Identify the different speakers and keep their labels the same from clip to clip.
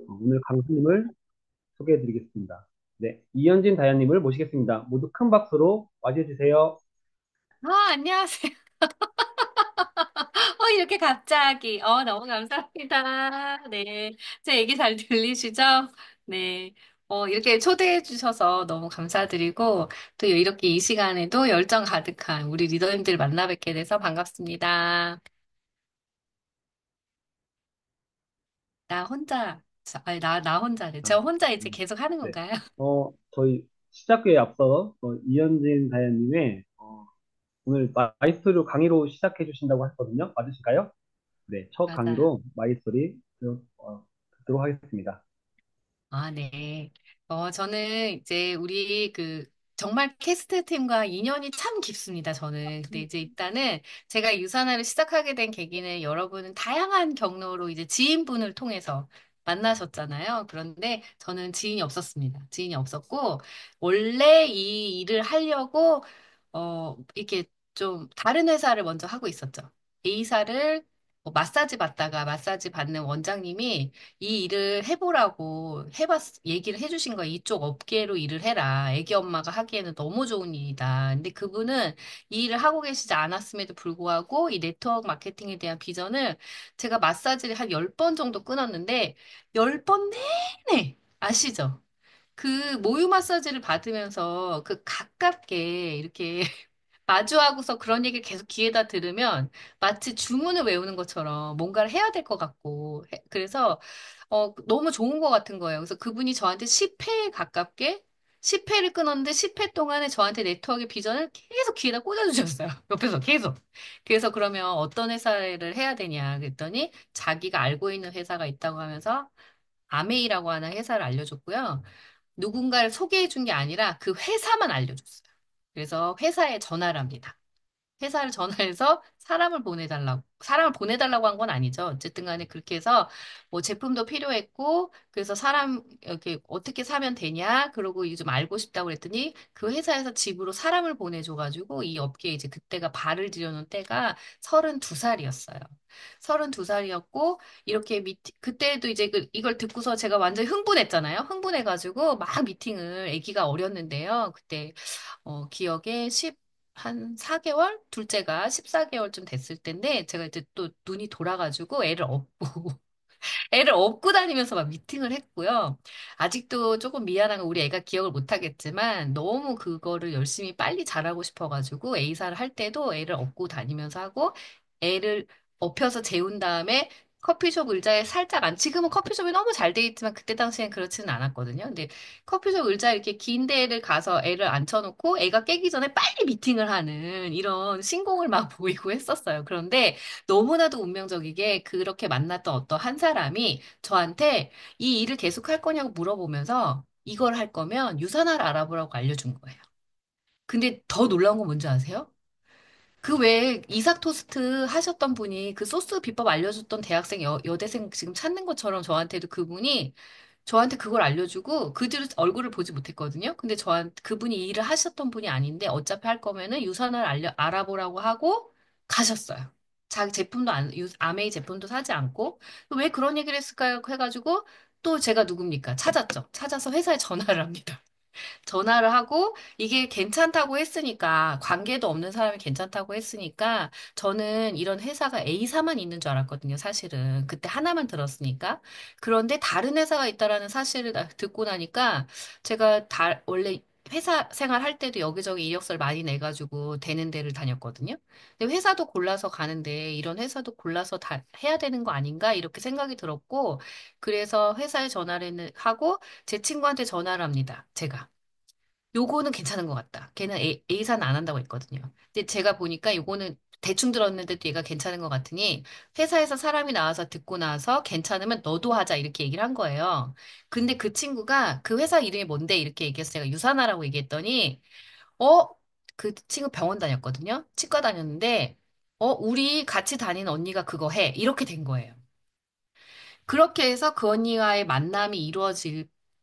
Speaker 1: 오늘 강수님을 소개해 드리겠습니다. 네, 이현진 다현님을 모시겠습니다. 모두 큰 박수로 맞이해 주세요.
Speaker 2: 안녕하세요. 이렇게 갑자기. 너무 감사합니다. 네. 제 얘기 잘 들리시죠? 네. 이렇게 초대해 주셔서 너무 감사드리고, 또 이렇게 이 시간에도 열정 가득한 우리 리더님들 만나 뵙게 돼서 반갑습니다. 나 혼자래.
Speaker 1: 아,
Speaker 2: 저 혼자 이제
Speaker 1: 음,
Speaker 2: 계속 하는
Speaker 1: 네.
Speaker 2: 건가요?
Speaker 1: 저희 시작에 앞서 이현진 다현님의 오늘 마이스터리 강의로 시작해 주신다고 하셨거든요. 맞으실까요? 네, 첫
Speaker 2: 맞아요.
Speaker 1: 강의로 마이스터리 듣도록 하겠습니다.
Speaker 2: 네. 저는 이제 우리 정말 캐스트 팀과 인연이 참 깊습니다, 저는. 근데 이제 일단은 제가 유산화를 시작하게 된 계기는 여러분은 다양한 경로로 이제 지인분을 통해서 만나셨잖아요. 그런데 저는 지인이 없었습니다. 지인이 없었고, 원래 이 일을 하려고, 이렇게 좀 다른 회사를 먼저 하고 있었죠. A사를 마사지 받다가 마사지 받는 원장님이 이 일을 해보라고 얘기를 해주신 거야. 이쪽 업계로 일을 해라. 애기 엄마가 하기에는 너무 좋은 일이다. 근데 그분은 이 일을 하고 계시지 않았음에도 불구하고 이 네트워크 마케팅에 대한 비전을 제가 마사지를 한 10번 정도 끊었는데 10번 내내 아시죠? 그 모유 마사지를 받으면서 가깝게 이렇게 마주하고서 그런 얘기를 계속 귀에다 들으면 마치 주문을 외우는 것처럼 뭔가를 해야 될 것 같고 그래서 너무 좋은 것 같은 거예요. 그래서 그분이 저한테 10회에 가깝게 10회를 끊었는데 10회 동안에 저한테 네트워크의 비전을 계속 귀에다 꽂아주셨어요. 옆에서 계속. 그래서 그러면 어떤 회사를 해야 되냐 그랬더니 자기가 알고 있는 회사가 있다고 하면서 아메이라고 하는 회사를 알려줬고요. 누군가를 소개해 준 게 아니라 그 회사만 알려줬어요. 그래서 회사에 전화를 합니다. 회사를 전화해서 사람을 보내달라고 한 건 아니죠. 어쨌든 간에 그렇게 해서 뭐 제품도 필요했고, 그래서 이렇게 어떻게 사면 되냐, 그러고 이게 좀 알고 싶다고 그랬더니 그 회사에서 집으로 사람을 보내줘가지고 이 업계에 이제 그때가 발을 들여놓은 때가 32살이었어요. 32살이었고, 이렇게 그때도 이제 이걸 듣고서 제가 완전히 흥분했잖아요. 흥분해가지고 막 미팅을, 아기가 어렸는데요. 그때 기억에 한 4개월? 둘째가 14개월쯤 됐을 때인데, 제가 이제 또 눈이 돌아가지고 애를 업고 다니면서 막 미팅을 했고요. 아직도 조금 미안한 건 우리 애가 기억을 못 하겠지만, 너무 그거를 열심히 빨리 잘하고 싶어가지고, A사를 할 때도 애를 업고 다니면서 하고, 애를 업혀서 재운 다음에 커피숍 의자에 살짝 지금은 커피숍이 너무 잘 돼 있지만, 그때 당시엔 그렇지는 않았거든요. 근데 커피숍 의자에 이렇게 긴 데를 가서 애를 앉혀놓고, 애가 깨기 전에 빨리 미팅을 하는 이런 신공을 막 보이고 했었어요. 그런데 너무나도 운명적이게 그렇게 만났던 어떤 한 사람이 저한테 이 일을 계속 할 거냐고 물어보면서 이걸 할 거면 유산화를 알아보라고 알려준 거예요. 근데 더 놀라운 건 뭔지 아세요? 그 외에 이삭 토스트 하셨던 분이 그 소스 비법 알려줬던 대학생 여대생 지금 찾는 것처럼 저한테도 그분이 저한테 그걸 알려주고 그 뒤로 얼굴을 보지 못했거든요. 근데 그분이 이 일을 하셨던 분이 아닌데 어차피 할 거면은 유산을 알아보라고 하고 가셨어요. 자기 제품도 아메이 제품도 사지 않고 왜 그런 얘기를 했을까요? 해가지고 또 제가 누굽니까? 찾았죠. 찾아서 회사에 전화를 합니다. 전화를 하고 이게 괜찮다고 했으니까 관계도 없는 사람이 괜찮다고 했으니까 저는 이런 회사가 A사만 있는 줄 알았거든요, 사실은. 그때 하나만 들었으니까. 그런데 다른 회사가 있다라는 사실을 듣고 나니까 제가 원래 회사 생활 할 때도 여기저기 이력서를 많이 내가지고 되는 데를 다녔거든요. 근데 회사도 골라서 가는데 이런 회사도 골라서 다 해야 되는 거 아닌가? 이렇게 생각이 들었고, 그래서 회사에 전화를 하고 제 친구한테 전화를 합니다. 제가. 요거는 괜찮은 것 같다. 걔는 A사는 안 한다고 했거든요. 근데 제가 보니까 요거는 대충 들었는데도 얘가 괜찮은 것 같으니 회사에서 사람이 나와서 듣고 나서 괜찮으면 너도 하자 이렇게 얘기를 한 거예요. 근데 그 친구가 그 회사 이름이 뭔데 이렇게 얘기해서 제가 유산하라고 얘기했더니 어? 그 친구 병원 다녔거든요. 치과 다녔는데 우리 같이 다니는 언니가 그거 해. 이렇게 된 거예요. 그렇게 해서 그 언니와의 만남이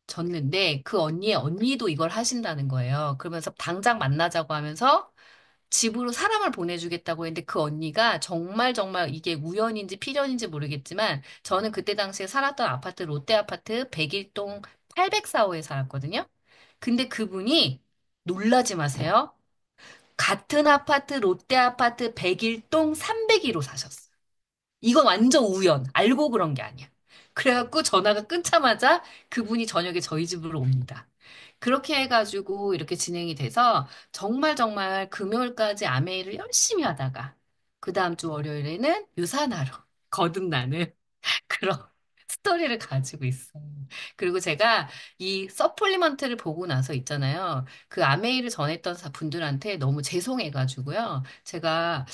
Speaker 2: 졌는데 그 언니의 언니도 이걸 하신다는 거예요. 그러면서 당장 만나자고 하면서 집으로 사람을 보내주겠다고 했는데 그 언니가 정말 정말 이게 우연인지 필연인지 모르겠지만 저는 그때 당시에 살았던 아파트 롯데 아파트 101동 804호에 살았거든요. 근데 그분이 놀라지 마세요. 같은 아파트 롯데 아파트 101동 302로 사셨어요. 이건 완전 우연. 알고 그런 게 아니야. 그래갖고 전화가 끊자마자 그분이 저녁에 저희 집으로 옵니다. 그렇게 해가지고 이렇게 진행이 돼서 정말 정말 금요일까지 아메이를 열심히 하다가 그 다음 주 월요일에는 유산하러 거듭나는 그런 스토리를 가지고 있어요. 그리고 제가 이 서플리먼트를 보고 나서 있잖아요. 그 아메이를 전했던 분들한테 너무 죄송해가지고요. 제가,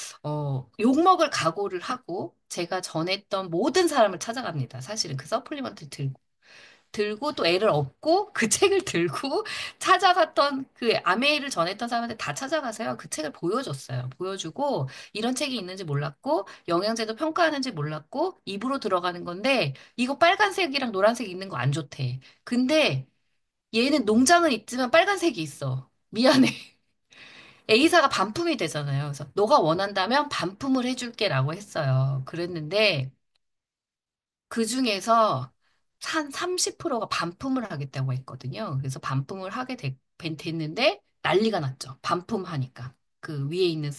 Speaker 2: 욕먹을 각오를 하고 제가 전했던 모든 사람을 찾아갑니다. 사실은 그 서플리먼트를 들고 또 애를 업고 그 책을 들고 찾아갔던 그 아메이를 전했던 사람한테 다 찾아가서요. 그 책을 보여줬어요. 보여주고 이런 책이 있는지 몰랐고 영양제도 평가하는지 몰랐고 입으로 들어가는 건데 이거 빨간색이랑 노란색 있는 거 안 좋대. 근데 얘는 농장은 있지만 빨간색이 있어. 미안해. A사가 반품이 되잖아요. 그래서 너가 원한다면 반품을 해줄게라고 했어요. 그랬는데 그 중에서 한 30%가 반품을 하겠다고 했거든요. 그래서 반품을 됐는데 난리가 났죠. 반품하니까. 그 위에 있는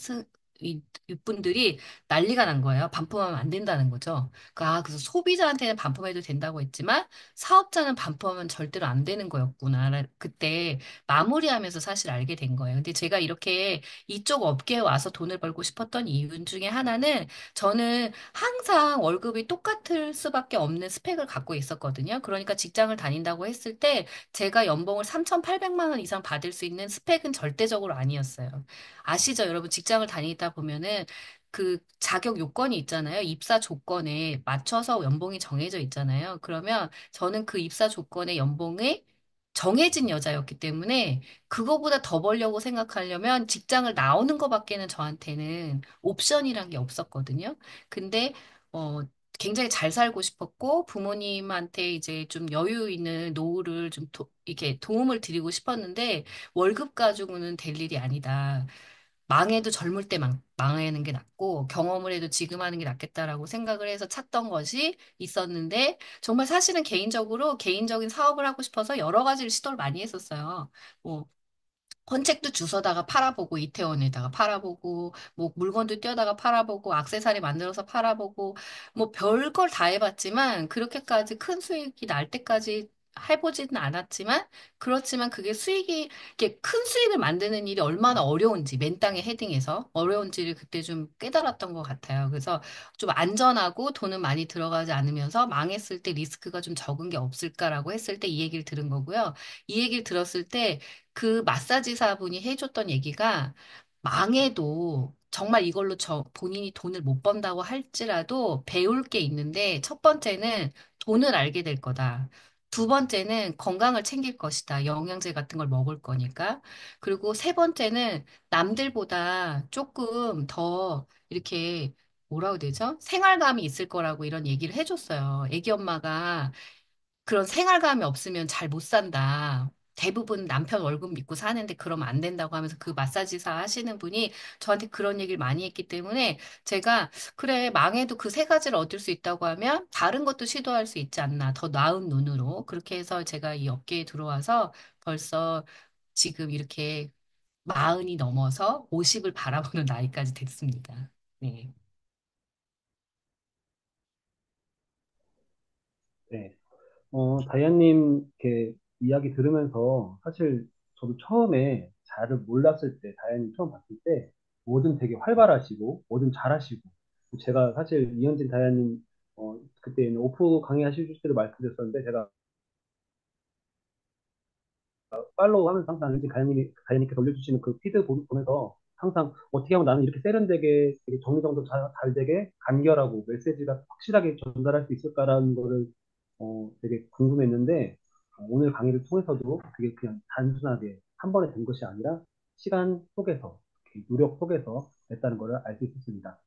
Speaker 2: 윗분들이 난리가 난 거예요. 반품하면 안 된다는 거죠. 그래서 소비자한테는 반품해도 된다고 했지만 사업자는 반품하면 절대로 안 되는 거였구나. 그때 마무리하면서 사실 알게 된 거예요. 근데 제가 이렇게 이쪽 업계에 와서 돈을 벌고 싶었던 이유 중에 하나는 저는 항상 월급이 똑같을 수밖에 없는 스펙을 갖고 있었거든요. 그러니까 직장을 다닌다고 했을 때 제가 연봉을 3,800만 원 이상 받을 수 있는 스펙은 절대적으로 아니었어요. 아시죠? 여러분 직장을 다니다 보면은 그 자격 요건이 있잖아요. 입사 조건에 맞춰서 연봉이 정해져 있잖아요. 그러면 저는 그 입사 조건의 연봉이 정해진 여자였기 때문에 그거보다 더 벌려고 생각하려면 직장을 나오는 것밖에는 저한테는 옵션이란 게 없었거든요. 근데 어 굉장히 잘 살고 싶었고 부모님한테 이제 좀 여유 있는 노후를 좀 이렇게 도움을 드리고 싶었는데 월급 가지고는 될 일이 아니다. 망해도 젊을 때 망하는 게 낫고 경험을 해도 지금 하는 게 낫겠다라고 생각을 해서 찾던 것이 있었는데 정말 사실은 개인적으로 개인적인 사업을 하고 싶어서 여러 가지를 시도를 많이 했었어요. 뭐 헌책도 주워다가 팔아보고 이태원에다가 팔아보고 뭐 물건도 떼어다가 팔아보고 액세서리 만들어서 팔아보고 뭐 별걸 다 해봤지만 그렇게까지 큰 수익이 날 때까지 해보지는 않았지만 그렇지만 그게 수익이 이렇게 큰 수익을 만드는 일이 얼마나 어려운지 맨 땅에 헤딩해서 어려운지를 그때 좀 깨달았던 것 같아요. 그래서 좀 안전하고 돈은 많이 들어가지 않으면서 망했을 때 리스크가 좀 적은 게 없을까라고 했을 때 이 얘기를 들은 거고요. 이 얘기를 들었을 때 그 마사지사분이 해줬던 얘기가 망해도 정말 이걸로 본인이 돈을 못 번다고 할지라도 배울 게 있는데 첫 번째는 돈을 알게 될 거다. 두 번째는 건강을 챙길 것이다. 영양제 같은 걸 먹을 거니까. 그리고 세 번째는 남들보다 조금 더 이렇게 뭐라고 해야 되죠? 생활감이 있을 거라고 이런 얘기를 해줬어요. 애기 엄마가 그런 생활감이 없으면 잘 못 산다. 대부분 남편 월급 믿고 사는데 그러면 안 된다고 하면서 그 마사지사 하시는 분이 저한테 그런 얘기를 많이 했기 때문에 제가 그래 망해도 그 세 가지를 얻을 수 있다고 하면 다른 것도 시도할 수 있지 않나 더 나은 눈으로 그렇게 해서 제가 이 업계에 들어와서 벌써 지금 이렇게 40이 넘어서 50을 바라보는 나이까지 됐습니다. 네.
Speaker 1: 네. 다이아님 이렇게 이야기 들으면서 사실 저도 처음에 잘을 몰랐을 때, 다이아님 처음 봤을 때 뭐든 되게 활발하시고 뭐든 잘하시고 제가 사실 이현진 다이아님 그때는 오프 강의하실 때도 말씀드렸었는데 제가 팔로우 하면서 항상 이현진 다이아님께서 올려주시는 그 피드 보면서 항상 어떻게 하면 나는 이렇게 세련되게 되게 정리정돈 잘 되게 간결하고 메시지가 확실하게 전달할 수 있을까라는 거를 되게 궁금했는데 오늘 강의를 통해서도 그게 그냥 단순하게 한 번에 된 것이 아니라 시간 속에서 이렇게 노력 속에서 됐다는 것을 알 수 있었습니다.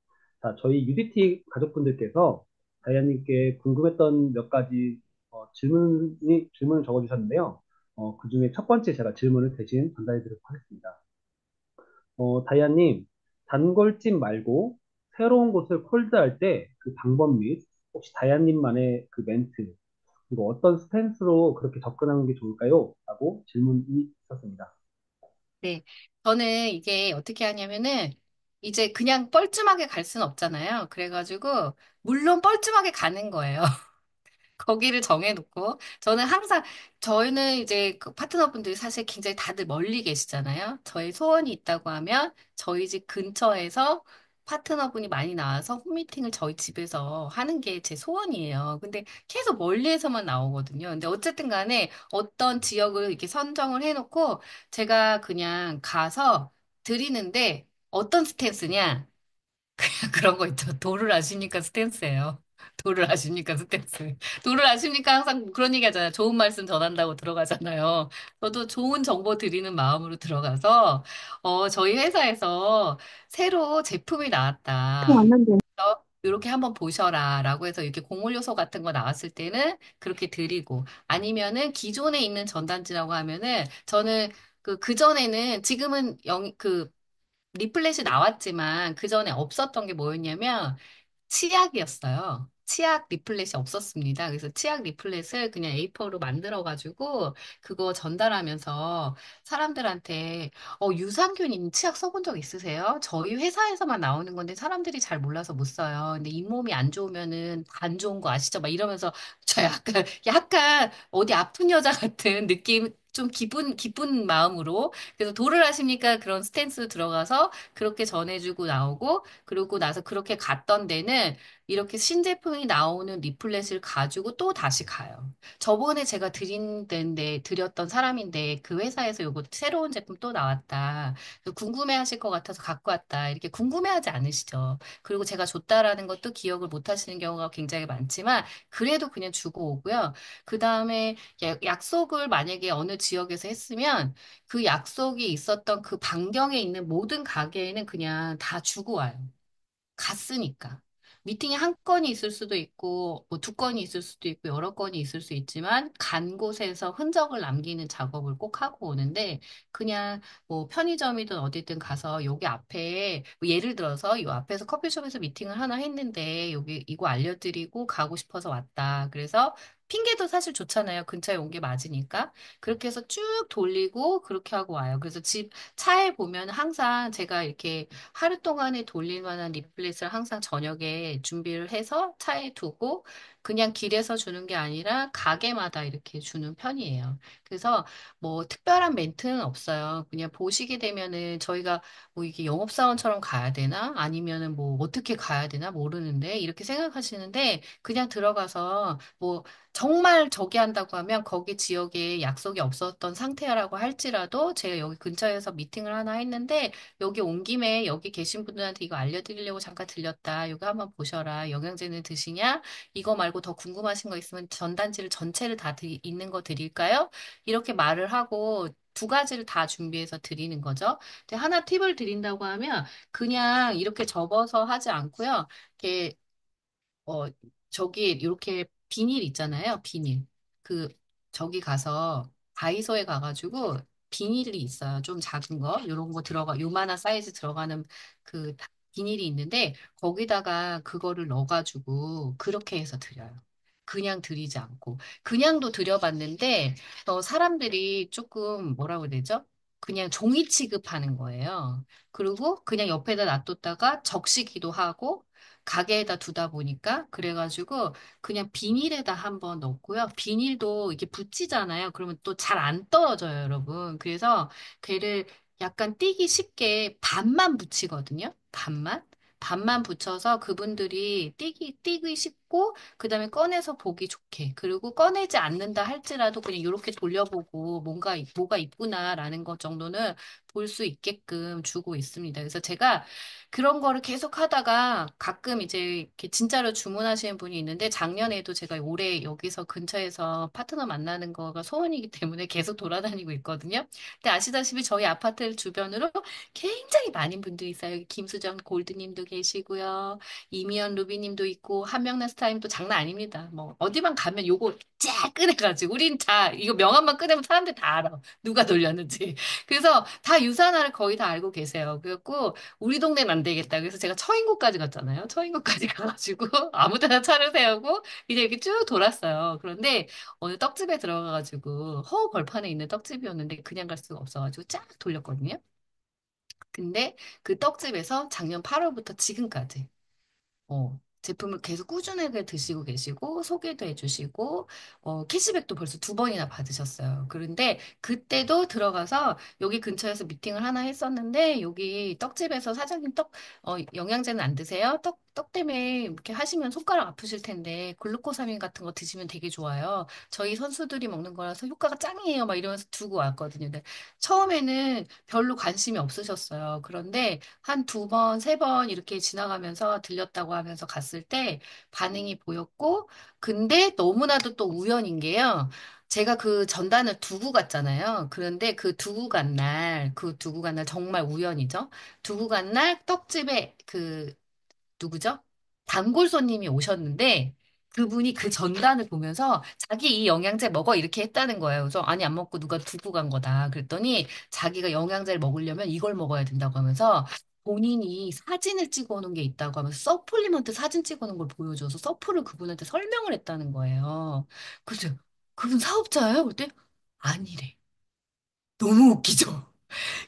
Speaker 1: 자, 저희 UDT 가족분들께서 다이아님께 궁금했던 몇 가지 질문을 적어주셨는데요. 그 중에 첫 번째 제가 질문을 대신 전달해 드리도록 하겠습니다. 다이아님, 단골집 말고 새로운 곳을 콜드할 때 그 방법 및 혹시 다이아님만의 그 멘트, 그리고 어떤 스탠스로 그렇게 접근하는 게 좋을까요? 라고 질문이 있었습니다.
Speaker 2: 네. 저는 이게 어떻게 하냐면은 이제 그냥 뻘쭘하게 갈 수는 없잖아요. 그래가지고 물론 뻘쭘하게 가는 거예요. 거기를 정해놓고 저는 항상 저희는 이제 그 파트너분들이 사실 굉장히 다들 멀리 계시잖아요. 저희 소원이 있다고 하면 저희 집 근처에서 파트너분이 많이 나와서 홈미팅을 저희 집에서 하는 게 제 소원이에요. 근데 계속 멀리에서만 나오거든요. 근데 어쨌든 간에 어떤 지역을 이렇게 선정을 해놓고 제가 그냥 가서 드리는데 어떤 스탠스냐? 그런 거 있죠. 도를 아십니까 스탠스예요. 도를 아십니까 스탠스. 도를 아십니까 항상 그런 얘기 하잖아요. 좋은 말씀 전한다고 들어가잖아요. 저도 좋은 정보 드리는 마음으로 들어가서 저희 회사에서 새로 제품이 나왔다. 이렇게 한번 보셔라 라고 해서 이렇게 곡물 요소 같은 거 나왔을 때는 그렇게 드리고 아니면은 기존에 있는 전단지라고 하면은 저는 그전에는 지금은 리플렛이 나왔지만 그 전에 없었던 게 뭐였냐면 치약이었어요. 치약 리플렛이 없었습니다. 그래서 치약 리플렛을 그냥 A4로 만들어가지고 그거 전달하면서 사람들한테 유산균 치약 써본 적 있으세요? 저희 회사에서만 나오는 건데 사람들이 잘 몰라서 못 써요. 근데 잇몸이 안 좋으면은 안 좋은 거 아시죠? 막 이러면서 저 약간 어디 아픈 여자 같은 느낌 좀 기쁜 마음으로 그래서 도를 하십니까? 그런 스탠스 들어가서 그렇게 전해주고 나오고 그러고 나서 그렇게 갔던 데는 이렇게 신제품이 나오는 리플렛을 가지고 또 다시 가요. 저번에 제가 드렸던 사람인데 그 회사에서 요거 새로운 제품 또 나왔다. 그래서 궁금해 하실 것 같아서 갖고 왔다. 이렇게 궁금해하지 않으시죠. 그리고 제가 줬다라는 것도 기억을 못 하시는 경우가 굉장히 많지만 그래도 그냥 주고 오고요. 그 다음에 약속을 만약에 어느 지역에서 했으면 그 약속이 있었던 그 반경에 있는 모든 가게에는 그냥 다 주고 와요. 갔으니까. 미팅이 한 건이 있을 수도 있고, 뭐 두 건이 있을 수도 있고, 여러 건이 있을 수 있지만, 간 곳에서 흔적을 남기는 작업을 꼭 하고 오는데, 그냥 뭐 편의점이든 어디든 가서 여기 앞에, 뭐 예를 들어서 이 앞에서 커피숍에서 미팅을 하나 했는데, 여기 이거 알려드리고 가고 싶어서 왔다. 그래서 핑계도 사실 좋잖아요. 근처에 온 게 맞으니까. 그렇게 해서 쭉 돌리고 그렇게 하고 와요. 그래서 차에 보면 항상 제가 이렇게 하루 동안에 돌릴 만한 리플렛을 항상 저녁에 준비를 해서 차에 두고 그냥 길에서 주는 게 아니라 가게마다 이렇게 주는 편이에요. 그래서 뭐 특별한 멘트는 없어요. 그냥 보시게 되면은 저희가 뭐 이게 영업사원처럼 가야 되나? 아니면은 뭐 어떻게 가야 되나? 모르는데 이렇게 생각하시는데 그냥 들어가서 뭐 정말 저기 한다고 하면 거기 지역에 약속이 없었던 상태라고 할지라도 제가 여기 근처에서 미팅을 하나 했는데 여기 온 김에 여기 계신 분들한테 이거 알려드리려고 잠깐 들렸다. 이거 한번 보셔라. 영양제는 드시냐? 이거 말고 더 궁금하신 거 있으면 전단지를 전체를 다 있는 거 드릴까요? 이렇게 말을 하고 두 가지를 다 준비해서 드리는 거죠. 근데 하나 팁을 드린다고 하면 그냥 이렇게 접어서 하지 않고요. 이렇게 어, 저기 이렇게 비닐 있잖아요. 비닐. 그 저기 가서 다이소에 가가지고 비닐이 있어요. 좀 작은 거. 요런 거 요만한 사이즈 들어가는 그 비닐이 있는데 거기다가 그거를 넣어가지고 그렇게 해서 드려요. 그냥 드리지 않고. 그냥도 드려봤는데 사람들이 조금 뭐라고 해야 되죠? 그냥 종이 취급하는 거예요. 그리고 그냥 옆에다 놔뒀다가 적시기도 하고 가게에다 두다 보니까 그래가지고 그냥 비닐에다 한번 넣고요. 비닐도 이게 붙이잖아요. 그러면 또 잘 안 떨어져요, 여러분. 그래서 걔를 약간 띄기 쉽게 반만 붙이거든요. 반만. 반만 붙여서 그분들이 띄기 쉽고, 그 다음에 꺼내서 보기 좋게. 그리고 꺼내지 않는다 할지라도 그냥 이렇게 돌려보고 뭐가 있구나라는 것 정도는 볼 수 있게끔 주고 있습니다. 그래서 제가 그런 거를 계속 하다가 가끔 이제 이렇게 진짜로 주문하시는 분이 있는데 작년에도 제가 올해 여기서 근처에서 파트너 만나는 거가 소원이기 때문에 계속 돌아다니고 있거든요. 근데 아시다시피 저희 아파트 주변으로 굉장히 많은 분들이 있어요. 여기 김수정 골드님도 계시고요. 이미연 루비님도 있고 한명란 타임도 장난 아닙니다. 뭐 어디만 가면 요거 쫙 꺼내가지고 우린 다 이거 명함만 꺼내면 사람들 다 알아. 누가 돌렸는지. 그래서 다 유산화를 거의 다 알고 계세요. 그래갖고 우리 동네는 안 되겠다. 그래서 제가 처인구까지 갔잖아요. 처인구까지 가가지고 아무 데나 차를 세우고 이제 이렇게 쭉 돌았어요. 그런데 어느 떡집에 들어가가지고 허 벌판에 있는 떡집이었는데 그냥 갈 수가 없어가지고 쫙 돌렸거든요. 근데 그 떡집에서 작년 8월부터 지금까지 제품을 계속 꾸준하게 드시고 계시고, 소개도 해주시고, 캐시백도 벌써 두 번이나 받으셨어요. 그런데 그때도 들어가서 여기 근처에서 미팅을 하나 했었는데, 여기 떡집에서 사장님 영양제는 안 드세요? 떡 때문에 이렇게 하시면 손가락 아프실 텐데, 글루코사민 같은 거 드시면 되게 좋아요. 저희 선수들이 먹는 거라서 효과가 짱이에요. 막 이러면서 두고 왔거든요. 근데 처음에는 별로 관심이 없으셨어요. 그런데 한 두 번, 세 번 이렇게 지나가면서 들렸다고 하면서 갔을 때 반응이 보였고, 근데 너무나도 또 우연인 게요. 제가 그 전단을 두고 갔잖아요. 그런데 그 두고 간 날 정말 우연이죠. 두고 간 날 떡집에 누구죠? 단골 손님이 오셨는데 그분이 그 전단을 보면서 자기 이 영양제 먹어 이렇게 했다는 거예요. 그래서 아니 안 먹고 누가 두고 간 거다. 그랬더니 자기가 영양제를 먹으려면 이걸 먹어야 된다고 하면서 본인이 사진을 찍어 놓은 게 있다고 하면서 서플리먼트 사진 찍어 놓은 걸 보여줘서 서프를 그분한테 설명을 했다는 거예요. 그래서 그분 사업자예요? 그때 아니래. 너무 웃기죠?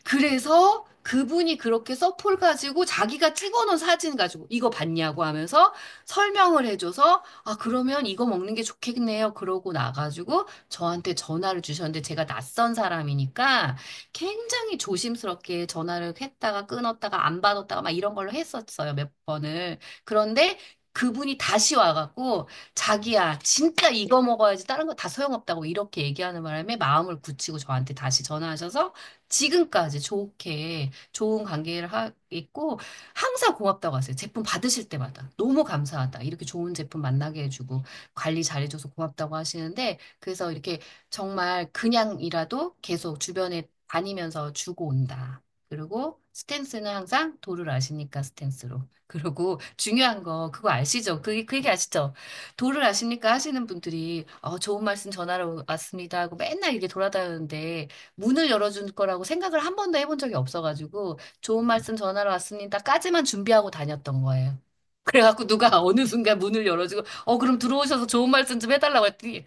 Speaker 2: 그래서 그분이 그렇게 서포를 가지고 자기가 찍어놓은 사진 가지고 이거 봤냐고 하면서 설명을 해줘서 아, 그러면 이거 먹는 게 좋겠네요. 그러고 나가지고 저한테 전화를 주셨는데 제가 낯선 사람이니까 굉장히 조심스럽게 전화를 했다가 끊었다가 안 받았다가 막 이런 걸로 했었어요. 몇 번을. 그런데 그분이 다시 와갖고 자기야, 진짜 이거 먹어야지 다른 거 다 소용없다고 이렇게 얘기하는 바람에 마음을 굳히고 저한테 다시 전화하셔서 지금까지 좋게 좋은 관계를 있고 항상 고맙다고 하세요. 제품 받으실 때마다 너무 감사하다. 이렇게 좋은 제품 만나게 해주고 관리 잘해줘서 고맙다고 하시는데 그래서 이렇게 정말 그냥이라도 계속 주변에 다니면서 주고 온다. 그리고 스탠스는 항상 도를 아시니까 스탠스로. 그리고 중요한 거 그거 아시죠? 그 얘기 아시죠? 도를 아십니까? 하시는 분들이 좋은 말씀 전하러 왔습니다 하고 맨날 이렇게 돌아다니는데 문을 열어줄 거라고 생각을 한 번도 해본 적이 없어가지고 좋은 말씀 전하러 왔습니다까지만 준비하고 다녔던 거예요. 그래갖고 누가 어느 순간 문을 열어주고 그럼 들어오셔서 좋은 말씀 좀 해달라고 했더니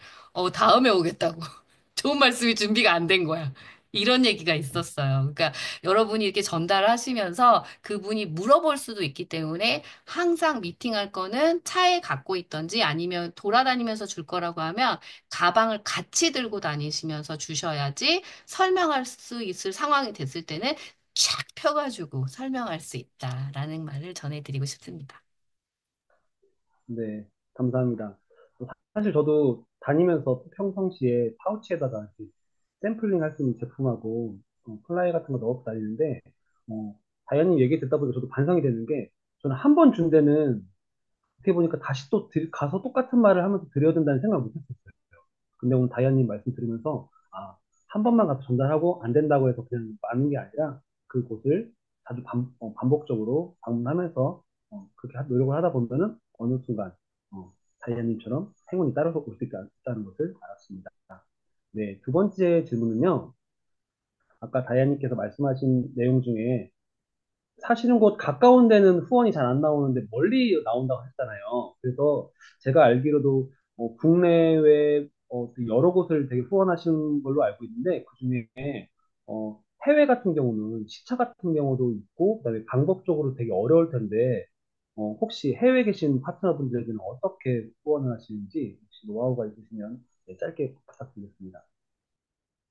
Speaker 2: 다음에 오겠다고. 좋은 말씀이 준비가 안 된 거야. 이런 얘기가 있었어요. 그러니까 여러분이 이렇게 전달하시면서 그분이 물어볼 수도 있기 때문에 항상 미팅할 거는 차에 갖고 있던지 아니면 돌아다니면서 줄 거라고 하면 가방을 같이 들고 다니시면서 주셔야지 설명할 수 있을 상황이 됐을 때는 쫙 펴가지고 설명할 수 있다라는 말을 전해드리고 싶습니다.
Speaker 1: 네, 감사합니다. 사실 저도 다니면서 평상시에 파우치에다가 이렇게 샘플링 할 수 있는 제품하고 플라이 같은 거 넣어서 다니는데 어, 다현님 얘기 듣다 보니까 저도 반성이 되는 게 저는 한 번 준 데는 어떻게 보니까 다시 또 가서 똑같은 말을 하면서 드려야 된다는 생각을 못 했었어요. 근데 오늘 다현님 말씀 들으면서 한 번만 가서 전달하고 안 된다고 해서 그냥 마는 게 아니라 그곳을 자주 반복적으로 방문하면서 그렇게 노력을 하다 보면은 어느 순간 다현님처럼 행운이 따라서 올 수 있다는 것을 알았습니다. 네, 두 번째 질문은요. 아까 다현님께서 말씀하신 내용 중에 사실은 곧 가까운 데는 후원이 잘 안 나오는데 멀리 나온다고 했잖아요. 그래서 제가 알기로도 국내외 그 여러 곳을 되게 후원하신 걸로 알고 있는데 그중에 해외 같은 경우는 시차 같은 경우도 있고 그다음에 방법적으로 되게 어려울 텐데 혹시 해외에 계신 파트너분들에게는 어떻게 후원을 하시는지 혹시 노하우가 있으시면 네, 짧게 부탁드리겠습니다.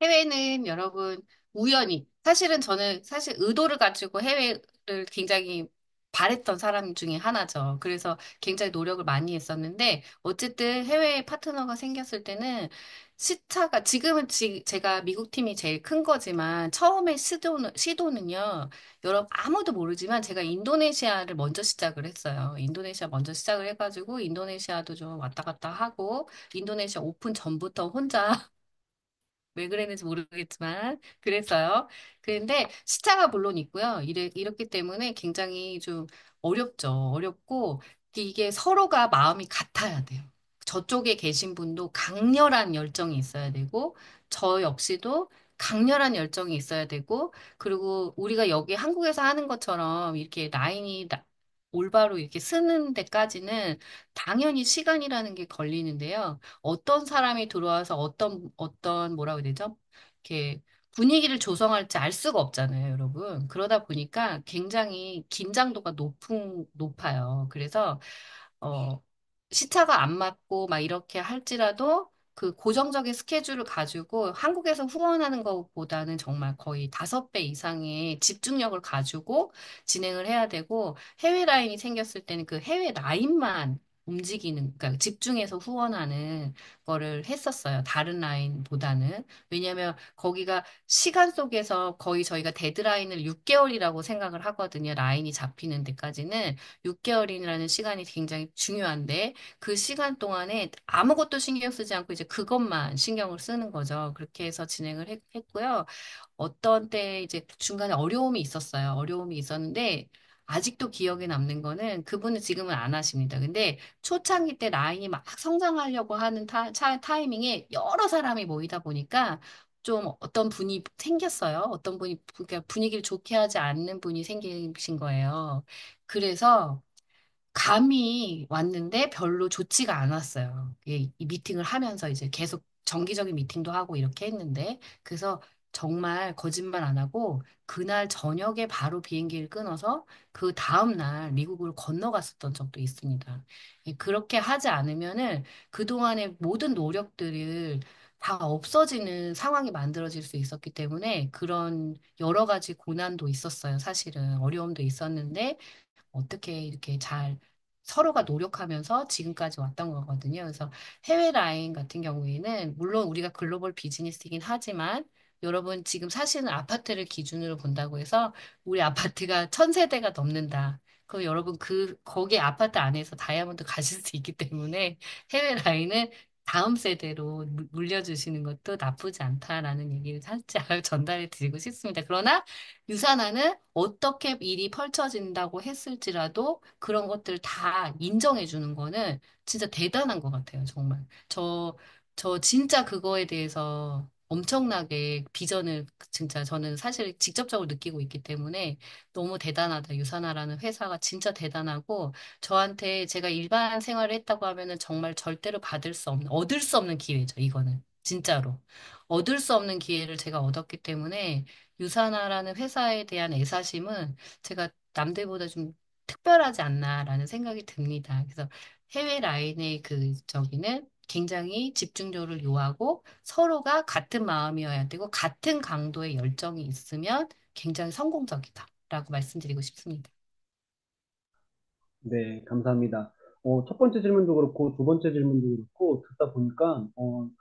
Speaker 2: 해외는 여러분 우연히 사실은 저는 사실 의도를 가지고 해외를 굉장히 바랬던 사람 중에 하나죠. 그래서 굉장히 노력을 많이 했었는데 어쨌든 해외에 파트너가 생겼을 때는 시차가 지금은 제가 미국 팀이 제일 큰 거지만 처음에 시도는요. 여러분 아무도 모르지만 제가 인도네시아를 먼저 시작을 했어요. 인도네시아 먼저 시작을 해가지고 인도네시아도 좀 왔다 갔다 하고 인도네시아 오픈 전부터 혼자 왜 그랬는지 모르겠지만 그랬어요. 그런데 시차가 물론 있고요. 이렇기 때문에 굉장히 좀 어렵죠. 어렵고 이게 서로가 마음이 같아야 돼요. 저쪽에 계신 분도 강렬한 열정이 있어야 되고, 저 역시도 강렬한 열정이 있어야 되고, 그리고 우리가 여기 한국에서 하는 것처럼 이렇게 올바로 이렇게 쓰는 데까지는 당연히 시간이라는 게 걸리는데요. 어떤 사람이 들어와서 뭐라고 해야 되죠? 이렇게 분위기를 조성할지 알 수가 없잖아요, 여러분. 그러다 보니까 굉장히 긴장도가 높아요. 그래서, 어, 시차가 안 맞고 막 이렇게 할지라도 그 고정적인 스케줄을 가지고 한국에서 후원하는 것보다는 정말 거의 5배 이상의 집중력을 가지고 진행을 해야 되고 해외 라인이 생겼을 때는 그 해외 라인만 그러니까 집중해서 후원하는 거를 했었어요. 다른 라인보다는. 왜냐하면 거기가 시간 속에서 거의 저희가 데드라인을 6개월이라고 생각을 하거든요. 라인이 잡히는 데까지는 6개월이라는 시간이 굉장히 중요한데 그 시간 동안에 아무것도 신경 쓰지 않고 이제 그것만 신경을 쓰는 거죠. 그렇게 해서 진행을 했고요. 어떤 때 이제 중간에 어려움이 있었어요. 어려움이 있었는데 아직도 기억에 남는 거는 그분은 지금은 안 하십니다. 근데 초창기 때 라인이 막 성장하려고 하는 타이밍에 여러 사람이 모이다 보니까 좀 어떤 분이 생겼어요. 어떤 분이 그러니까 분위기를 좋게 하지 않는 분이 생기신 거예요. 그래서 감이 왔는데 별로 좋지가 않았어요. 이 미팅을 하면서 이제 계속 정기적인 미팅도 하고 이렇게 했는데, 그래서 정말 거짓말 안 하고 그날 저녁에 바로 비행기를 끊어서 그 다음날 미국을 건너갔었던 적도 있습니다. 그렇게 하지 않으면은 그동안의 모든 노력들을 다 없어지는 상황이 만들어질 수 있었기 때문에 그런 여러 가지 고난도 있었어요. 사실은 어려움도 있었는데 어떻게 이렇게 잘 서로가 노력하면서 지금까지 왔던 거거든요. 그래서 해외 라인 같은 경우에는 물론 우리가 글로벌 비즈니스이긴 하지만 여러분 지금 사시는 아파트를 기준으로 본다고 해서 우리 아파트가 1,000세대가 넘는다. 그럼 여러분 거기 아파트 안에서 다이아몬드 가실 수 있기 때문에 해외 라인은 다음 세대로 물려주시는 것도 나쁘지 않다라는 얘기를 살짝 전달해 드리고 싶습니다. 그러나 유산화는 어떻게 일이 펼쳐진다고 했을지라도 그런 것들 다 인정해 주는 거는 진짜 대단한 것 같아요, 정말. 저 진짜 그거에 대해서 엄청나게 비전을 진짜 저는 사실 직접적으로 느끼고 있기 때문에 너무 대단하다. 유산화라는 회사가 진짜 대단하고 저한테 제가 일반 생활을 했다고 하면은 정말 절대로 얻을 수 없는 기회죠, 이거는. 진짜로. 얻을 수 없는 기회를 제가 얻었기 때문에 유사나라는 회사에 대한 애사심은 제가 남들보다 좀 특별하지 않나라는 생각이 듭니다. 그래서 해외 라인의 저기는 굉장히 집중력을 요하고 서로가 같은 마음이어야 되고 같은 강도의 열정이 있으면 굉장히 성공적이다라고 말씀드리고 싶습니다.
Speaker 1: 네, 감사합니다. 첫 번째 질문도 그렇고, 두 번째 질문도 그렇고, 듣다 보니까,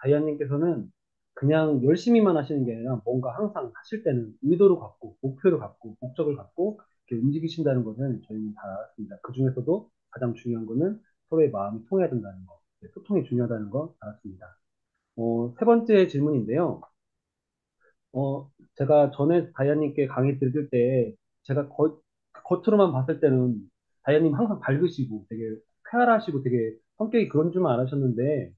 Speaker 1: 다이아님께서는 그냥 열심히만 하시는 게 아니라 뭔가 항상 하실 때는 의도를 갖고, 목표를 갖고, 목적을 갖고, 이렇게 움직이신다는 것은 저희는 다 알았습니다. 그 중에서도 가장 중요한 거는 서로의 마음이 통해야 된다는 거, 네, 소통이 중요하다는 거 알았습니다. 세 번째 질문인데요. 제가 전에 다이아님께 강의 들을 때, 제가 겉으로만 봤을 때는 다이아님 항상 밝으시고 되게 쾌활하시고 되게 성격이 그런 줄만 알았었는데,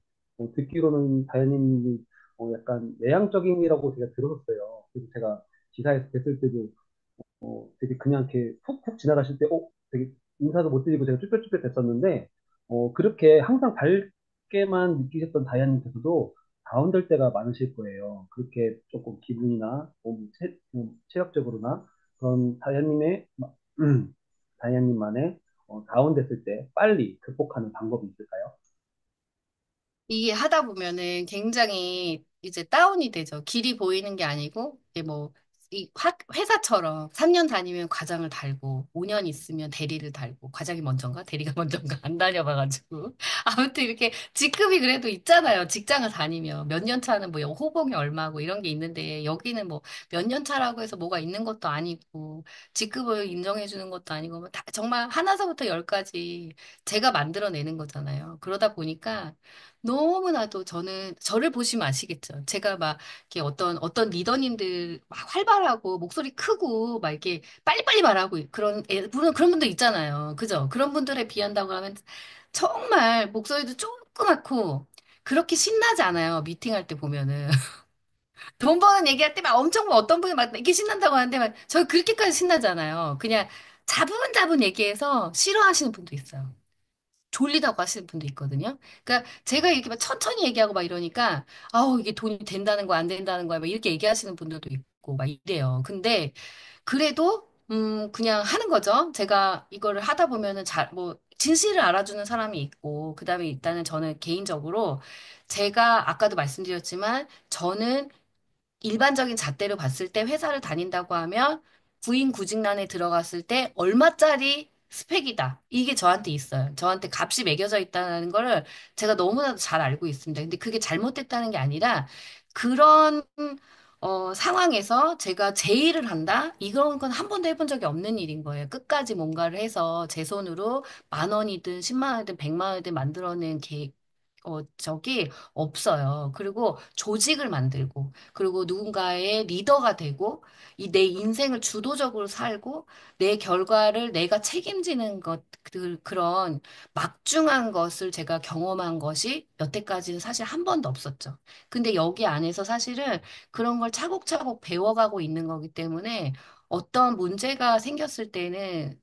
Speaker 1: 듣기로는 다이아님이 약간 내향적인이라고 제가 들었어요. 그래서 제가 기사에서 뵀을 때도 되게 그냥 이렇게 푹푹 지나가실 때, 되게 인사도 못 드리고 제가 쭈뼛쭈뼛 됐었는데, 그렇게 항상 밝게만 느끼셨던 다이아님께서도 다운될 때가 많으실 거예요. 그렇게 조금 기분이나 체력적으로나 그런 다이아님만의 다운됐을 때 빨리 극복하는 방법이 있을까요?
Speaker 2: 이게 하다 보면은 굉장히 이제 다운이 되죠. 길이 보이는 게 아니고, 이게 뭐, 회사처럼 3년 다니면 과장을 달고, 5년 있으면 대리를 달고, 과장이 먼저인가? 대리가 먼저인가? 안 다녀봐가지고. 아무튼 이렇게 직급이 그래도 있잖아요. 직장을 다니면. 몇 년 차는 뭐 호봉이 얼마고 이런 게 있는데, 여기는 뭐 몇 년 차라고 해서 뭐가 있는 것도 아니고, 직급을 인정해주는 것도 아니고, 뭐 정말 하나서부터 열까지 제가 만들어내는 거잖아요. 그러다 보니까, 너무나도 저는 저를 보시면 아시겠죠. 제가 막 이렇게 어떤 리더님들 막 활발하고 목소리 크고 막 이렇게 빨리빨리 말하고 물론 그런 분들 있잖아요. 그죠? 그런 분들에 비한다고 하면 정말 목소리도 조그맣고 그렇게 신나지 않아요. 미팅할 때 보면은. 돈 버는 얘기할 때 막 엄청 뭐 어떤 분이 막 이렇게 신난다고 하는데 막 저 그렇게까지 신나잖아요. 그냥 자분자분 얘기해서 싫어하시는 분도 있어요. 졸리다고 하시는 분도 있거든요. 그러니까 제가 이렇게 막 천천히 얘기하고 막 이러니까 아우 이게 돈이 된다는 거야 안 된다는 거야 막 이렇게 얘기하시는 분들도 있고 막 이래요. 근데 그래도 그냥 하는 거죠. 제가 이거를 하다 보면은 잘 뭐 진실을 알아주는 사람이 있고 그다음에 일단은 저는 개인적으로 제가 아까도 말씀드렸지만 저는 일반적인 잣대로 봤을 때 회사를 다닌다고 하면 구직난에 들어갔을 때 얼마짜리 스펙이다. 이게 저한테 있어요. 저한테 값이 매겨져 있다는 거를 제가 너무나도 잘 알고 있습니다. 근데 그게 잘못됐다는 게 아니라 그런 상황에서 제가 제 일을 한다? 이런 건 한 번도 해본 적이 없는 일인 거예요. 끝까지 뭔가를 해서 제 손으로 10,000원이든 10만 원이든 100만 원이든 만들어낸 적이 없어요. 그리고 조직을 만들고, 그리고 누군가의 리더가 되고, 이 내 인생을 주도적으로 살고, 내 결과를 내가 책임지는 그런 막중한 것을 제가 경험한 것이 여태까지는 사실 한 번도 없었죠. 근데 여기 안에서 사실은 그런 걸 차곡차곡 배워가고 있는 거기 때문에 어떤 문제가 생겼을 때는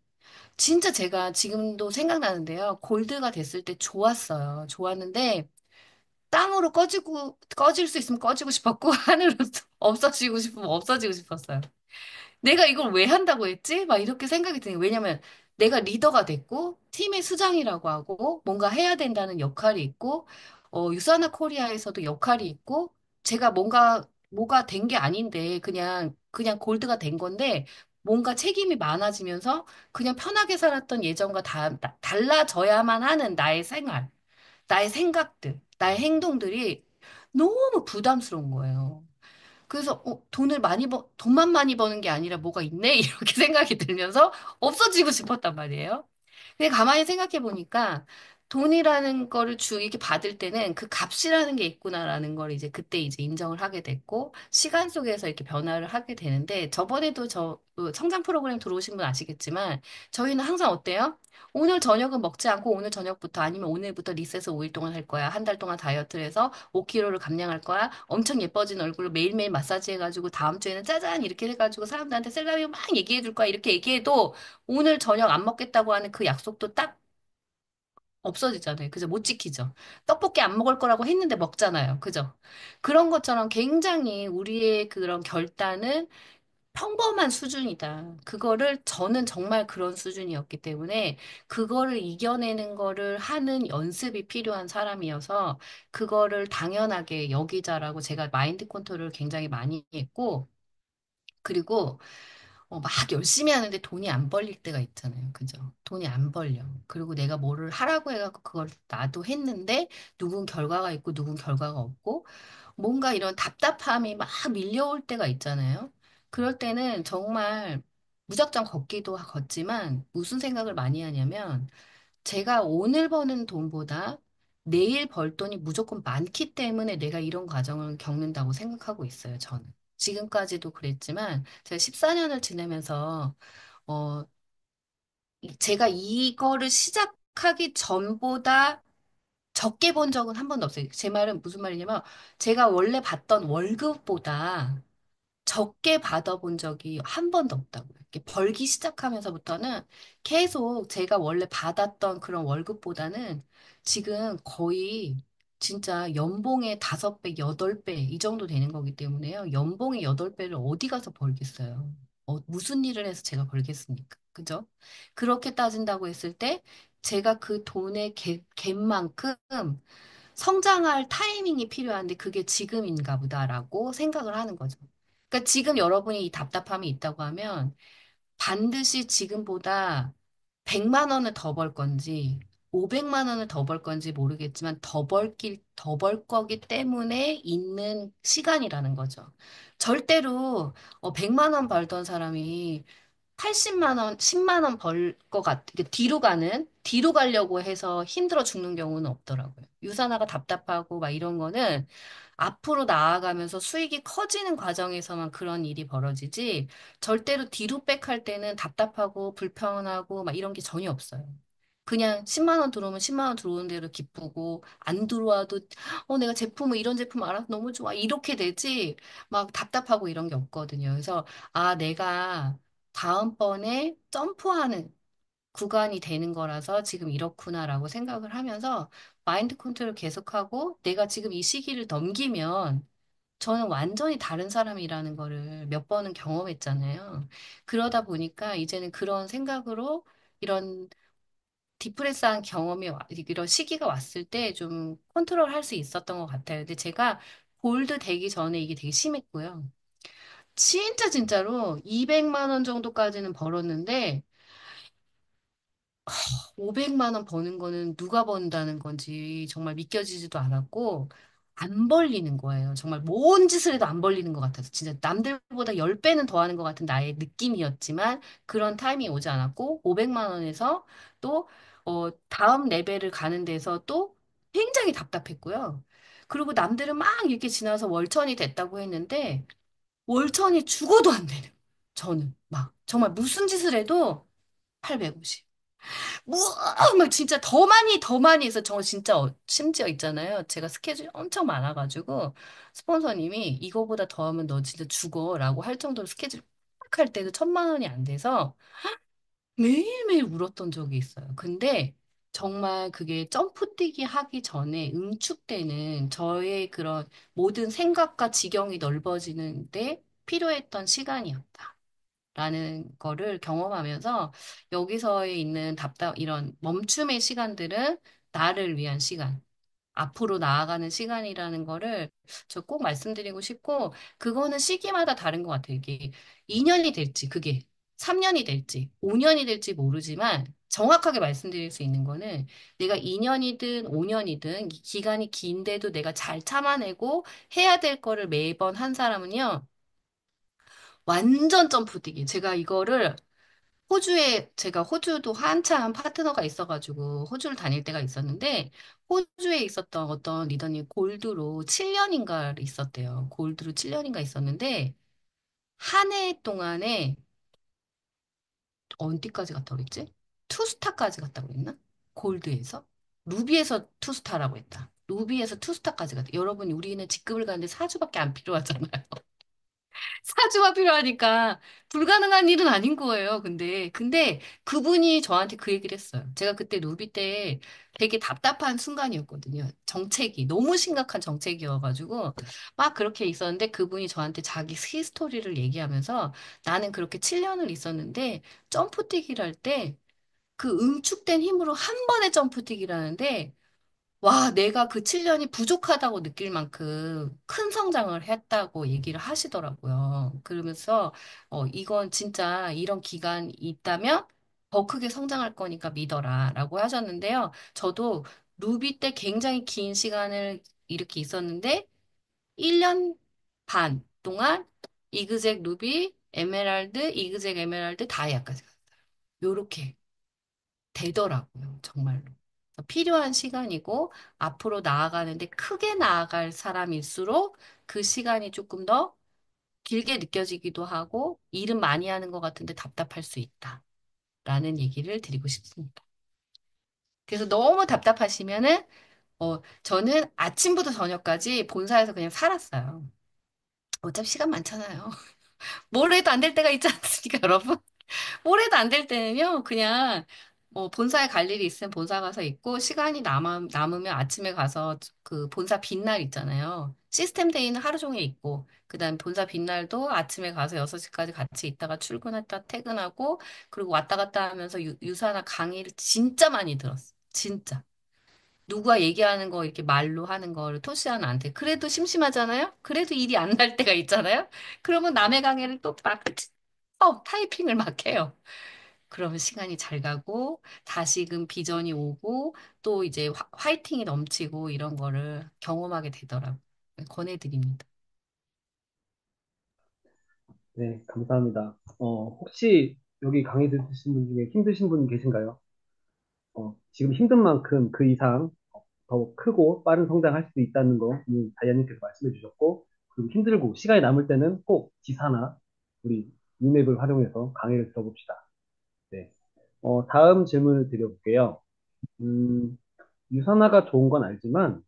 Speaker 2: 진짜 제가 지금도 생각나는데요. 골드가 됐을 때 좋았어요. 좋았는데, 땅으로 꺼질 수 있으면 꺼지고 싶었고, 하늘로 없어지고 싶으면 없어지고 싶었어요. 내가 이걸 왜 한다고 했지? 막 이렇게 생각이 드는 거예요. 왜냐면 내가 리더가 됐고, 팀의 수장이라고 하고, 뭔가 해야 된다는 역할이 있고, 유사나 코리아에서도 역할이 있고, 제가 뭐가 된 게 아닌데, 그냥 골드가 된 건데, 뭔가 책임이 많아지면서 그냥 편하게 살았던 예전과 달라져야만 하는 나의 생활. 나의 생각들, 나의 행동들이 너무 부담스러운 거예요. 그래서 돈만 많이 버는 게 아니라 뭐가 있네? 이렇게 생각이 들면서 없어지고 싶었단 말이에요. 근데 가만히 생각해 보니까 돈이라는 거를 이렇게 받을 때는 그 값이라는 게 있구나라는 걸 이제 그때 이제 인정을 하게 됐고 시간 속에서 이렇게 변화를 하게 되는데 저번에도 성장 프로그램 들어오신 분 아시겠지만 저희는 항상 어때요? 오늘 저녁은 먹지 않고 오늘 저녁부터 아니면 오늘부터 리셋을 5일 동안 할 거야. 한 달 동안 다이어트를 해서 5kg를 감량할 거야. 엄청 예뻐진 얼굴로 매일매일 마사지 해가지고 다음 주에는 짜잔 이렇게 해가지고 사람들한테 셀럽이 막 얘기해 줄 거야. 이렇게 얘기해도 오늘 저녁 안 먹겠다고 하는 그 약속도 딱 없어지잖아요. 그죠? 못 지키죠. 떡볶이 안 먹을 거라고 했는데 먹잖아요. 그죠? 그런 것처럼 굉장히 우리의 그런 결단은 평범한 수준이다. 그거를 저는 정말 그런 수준이었기 때문에 그거를 이겨내는 거를 하는 연습이 필요한 사람이어서 그거를 당연하게 여기자라고 제가 마인드 컨트롤을 굉장히 많이 했고 그리고 막 열심히 하는데 돈이 안 벌릴 때가 있잖아요. 그죠? 돈이 안 벌려. 그리고 내가 뭐를 하라고 해갖고 그걸 나도 했는데 누군 결과가 있고 누군 결과가 없고 뭔가 이런 답답함이 막 밀려올 때가 있잖아요. 그럴 때는 정말 무작정 걷지만 무슨 생각을 많이 하냐면 제가 오늘 버는 돈보다 내일 벌 돈이 무조건 많기 때문에 내가 이런 과정을 겪는다고 생각하고 있어요, 저는. 지금까지도 그랬지만, 제가 14년을 지내면서, 어, 제가 이거를 시작하기 전보다 적게 본 적은 한 번도 없어요. 제 말은 무슨 말이냐면, 제가 원래 받던 월급보다 적게 받아본 적이 한 번도 없다고요. 이렇게 벌기 시작하면서부터는 계속 제가 원래 받았던 그런 월급보다는 지금 거의 진짜 연봉의 5배, 8배 이 정도 되는 거기 때문에요. 연봉의 8배를 어디 가서 벌겠어요. 무슨 일을 해서 제가 벌겠습니까? 그죠? 그렇게 따진다고 했을 때 제가 그 돈의 갭만큼 성장할 타이밍이 필요한데 그게 지금인가 보다라고 생각을 하는 거죠. 그러니까 지금 여러분이 이 답답함이 있다고 하면 반드시 지금보다 100만 원을 더 벌 건지 500만 원을 더 벌 건지 모르겠지만 더 벌 거기 때문에 있는 시간이라는 거죠. 절대로 100만 원 벌던 사람이 80만 원, 10만 원 벌 것 이게 뒤로 가려고 해서 힘들어 죽는 경우는 없더라고요. 유산화가 답답하고 막 이런 거는 앞으로 나아가면서 수익이 커지는 과정에서만 그런 일이 벌어지지, 절대로 뒤로 백할 때는 답답하고 불편하고 막 이런 게 전혀 없어요. 그냥 10만 원 들어오면 10만 원 들어오는 대로 기쁘고, 안 들어와도, 내가 제품을, 이런 제품 알아서 너무 좋아. 이렇게 되지, 막 답답하고 이런 게 없거든요. 그래서, 아, 내가 다음번에 점프하는 구간이 되는 거라서 지금 이렇구나라고 생각을 하면서 마인드 컨트롤 계속하고 내가 지금 이 시기를 넘기면 저는 완전히 다른 사람이라는 거를 몇 번은 경험했잖아요. 그러다 보니까 이제는 그런 생각으로 이런 디프레스한 이런 시기가 왔을 때 좀 컨트롤 할 수 있었던 것 같아요. 근데 제가 골드 되기 전에 이게 되게 심했고요. 진짜 진짜로 200만 원 정도까지는 벌었는데 500만 원 버는 거는 누가 번다는 건지 정말 믿겨지지도 않았고, 안 벌리는 거예요. 정말 뭔 짓을 해도 안 벌리는 것 같아서. 진짜 남들보다 10배는 더 하는 것 같은 나의 느낌이었지만, 그런 타임이 오지 않았고, 500만 원에서 또, 다음 레벨을 가는 데서 또 굉장히 답답했고요. 그리고 남들은 막 이렇게 지나서 월천이 됐다고 했는데, 월천이 죽어도 안 되는. 저는 막, 정말 무슨 짓을 해도 850. 막 진짜 더 많이 해서 저 진짜 심지어 있잖아요. 제가 스케줄이 엄청 많아가지고 스폰서님이 이거보다 더 하면 너 진짜 죽어라고 할 정도로 스케줄 빡 할 때도 1,000만 원이 안 돼서 매일매일 울었던 적이 있어요. 근데 정말 그게 점프 뛰기 하기 전에 응축되는 저의 그런 모든 생각과 지경이 넓어지는데 필요했던 시간이었다. 라는 거를 경험하면서 여기서에 있는 이런 멈춤의 시간들은 나를 위한 시간, 앞으로 나아가는 시간이라는 거를 저 꼭 말씀드리고 싶고, 그거는 시기마다 다른 것 같아요. 이게 2년이 될지, 그게 3년이 될지, 5년이 될지 모르지만, 정확하게 말씀드릴 수 있는 거는 내가 2년이든 5년이든 기간이 긴데도 내가 잘 참아내고 해야 될 거를 매번 한 사람은요, 완전 점프뛰기. 제가 호주도 한참 파트너가 있어가지고 호주를 다닐 때가 있었는데, 호주에 있었던 어떤 리더님 골드로 7년인가 있었대요. 골드로 7년인가 있었는데, 한 해 동안에 어디까지 갔다 그랬지? 투스타까지 갔다고 그랬나? 골드에서? 루비에서 투스타라고 했다. 루비에서 투스타까지 갔다. 여러분, 우리는 직급을 가는데 4주밖에 안 필요하잖아요. 사주가 필요하니까 불가능한 일은 아닌 거예요. 근데 그분이 저한테 그 얘기를 했어요. 제가 그때 누비 때 되게 답답한 순간이었거든요. 정책이 너무 심각한 정책이어가지고 막 그렇게 있었는데 그분이 저한테 자기 히스토리를 얘기하면서 나는 그렇게 7년을 있었는데 점프뛰기를 할 때 그 응축된 힘으로 한 번에 점프뛰기를 하는데 와, 내가 그 7년이 부족하다고 느낄 만큼 큰 성장을 했다고 얘기를 하시더라고요. 그러면서, 이건 진짜 이런 기간이 있다면 더 크게 성장할 거니까 믿어라. 라고 하셨는데요. 저도 루비 때 굉장히 긴 시간을 이렇게 있었는데, 1년 반 동안 이그젝 루비, 에메랄드, 이그젝 에메랄드 다이아까지 갔어요. 요렇게. 되더라고요, 정말로. 그래서 필요한 시간이고, 앞으로 나아가는데 크게 나아갈 사람일수록 그 시간이 조금 더 길게 느껴지기도 하고, 일은 많이 하는 것 같은데 답답할 수 있다. 라는 얘기를 드리고 싶습니다. 그래서 너무 답답하시면은, 저는 아침부터 저녁까지 본사에서 그냥 살았어요. 어차피 시간 많잖아요. 뭘 해도 안 될 때가 있지 않습니까, 여러분? 뭘 해도 안 될 때는요, 그냥, 본사에 갈 일이 있으면 본사 가서 있고, 시간이 남으면 아침에 가서 그 본사 빈날 있잖아요. 시스템 데이는 하루 종일 있고, 그 다음에 본사 빈날도 아침에 가서 6시까지 같이 있다가 출근했다 퇴근하고, 그리고 왔다 갔다 하면서 유사나 강의를 진짜 많이 들었어. 진짜. 누가 얘기하는 거 이렇게 말로 하는 거를 토시하는 한테 그래도 심심하잖아요? 그래도 일이 안 날 때가 있잖아요? 그러면 남의 강의를 또 막, 타이핑을 막 해요. 그러면 시간이 잘 가고, 다시금 비전이 오고, 또 이제 화이팅이 넘치고, 이런 거를 경험하게 되더라고요. 권해드립니다.
Speaker 1: 네, 감사합니다. 혹시 여기 강의 들으신 분 중에 힘드신 분 계신가요? 지금 힘든 만큼 그 이상 더 크고 빠른 성장할 수 있다는 거 다이아님께서 말씀해 주셨고, 그리고 힘들고 시간이 남을 때는 꼭 지사나 우리 유맵을 활용해서 강의를 들어봅시다. 네. 다음 질문을 드려볼게요. 음, 유산화가 좋은 건 알지만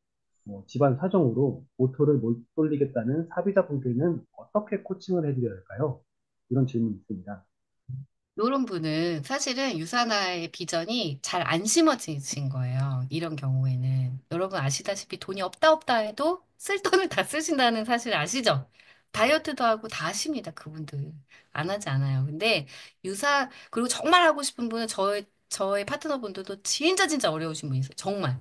Speaker 1: 집안 사정으로 모터를 못 돌리겠다는 사비자분들은 어떻게 코칭을 해드려야 할까요? 이런 질문이 있습니다.
Speaker 2: 이런 분은 사실은 유산화의 비전이 잘 안 심어지신 거예요. 이런 경우에는. 여러분 아시다시피 돈이 없다 없다 해도 쓸 돈을 다 쓰신다는 사실 아시죠? 다이어트도 하고 다 하십니다. 그분들. 안 하지 않아요. 근데 그리고 정말 하고 싶은 분은 저의 파트너분들도 진짜 어려우신 분 있어요. 정말.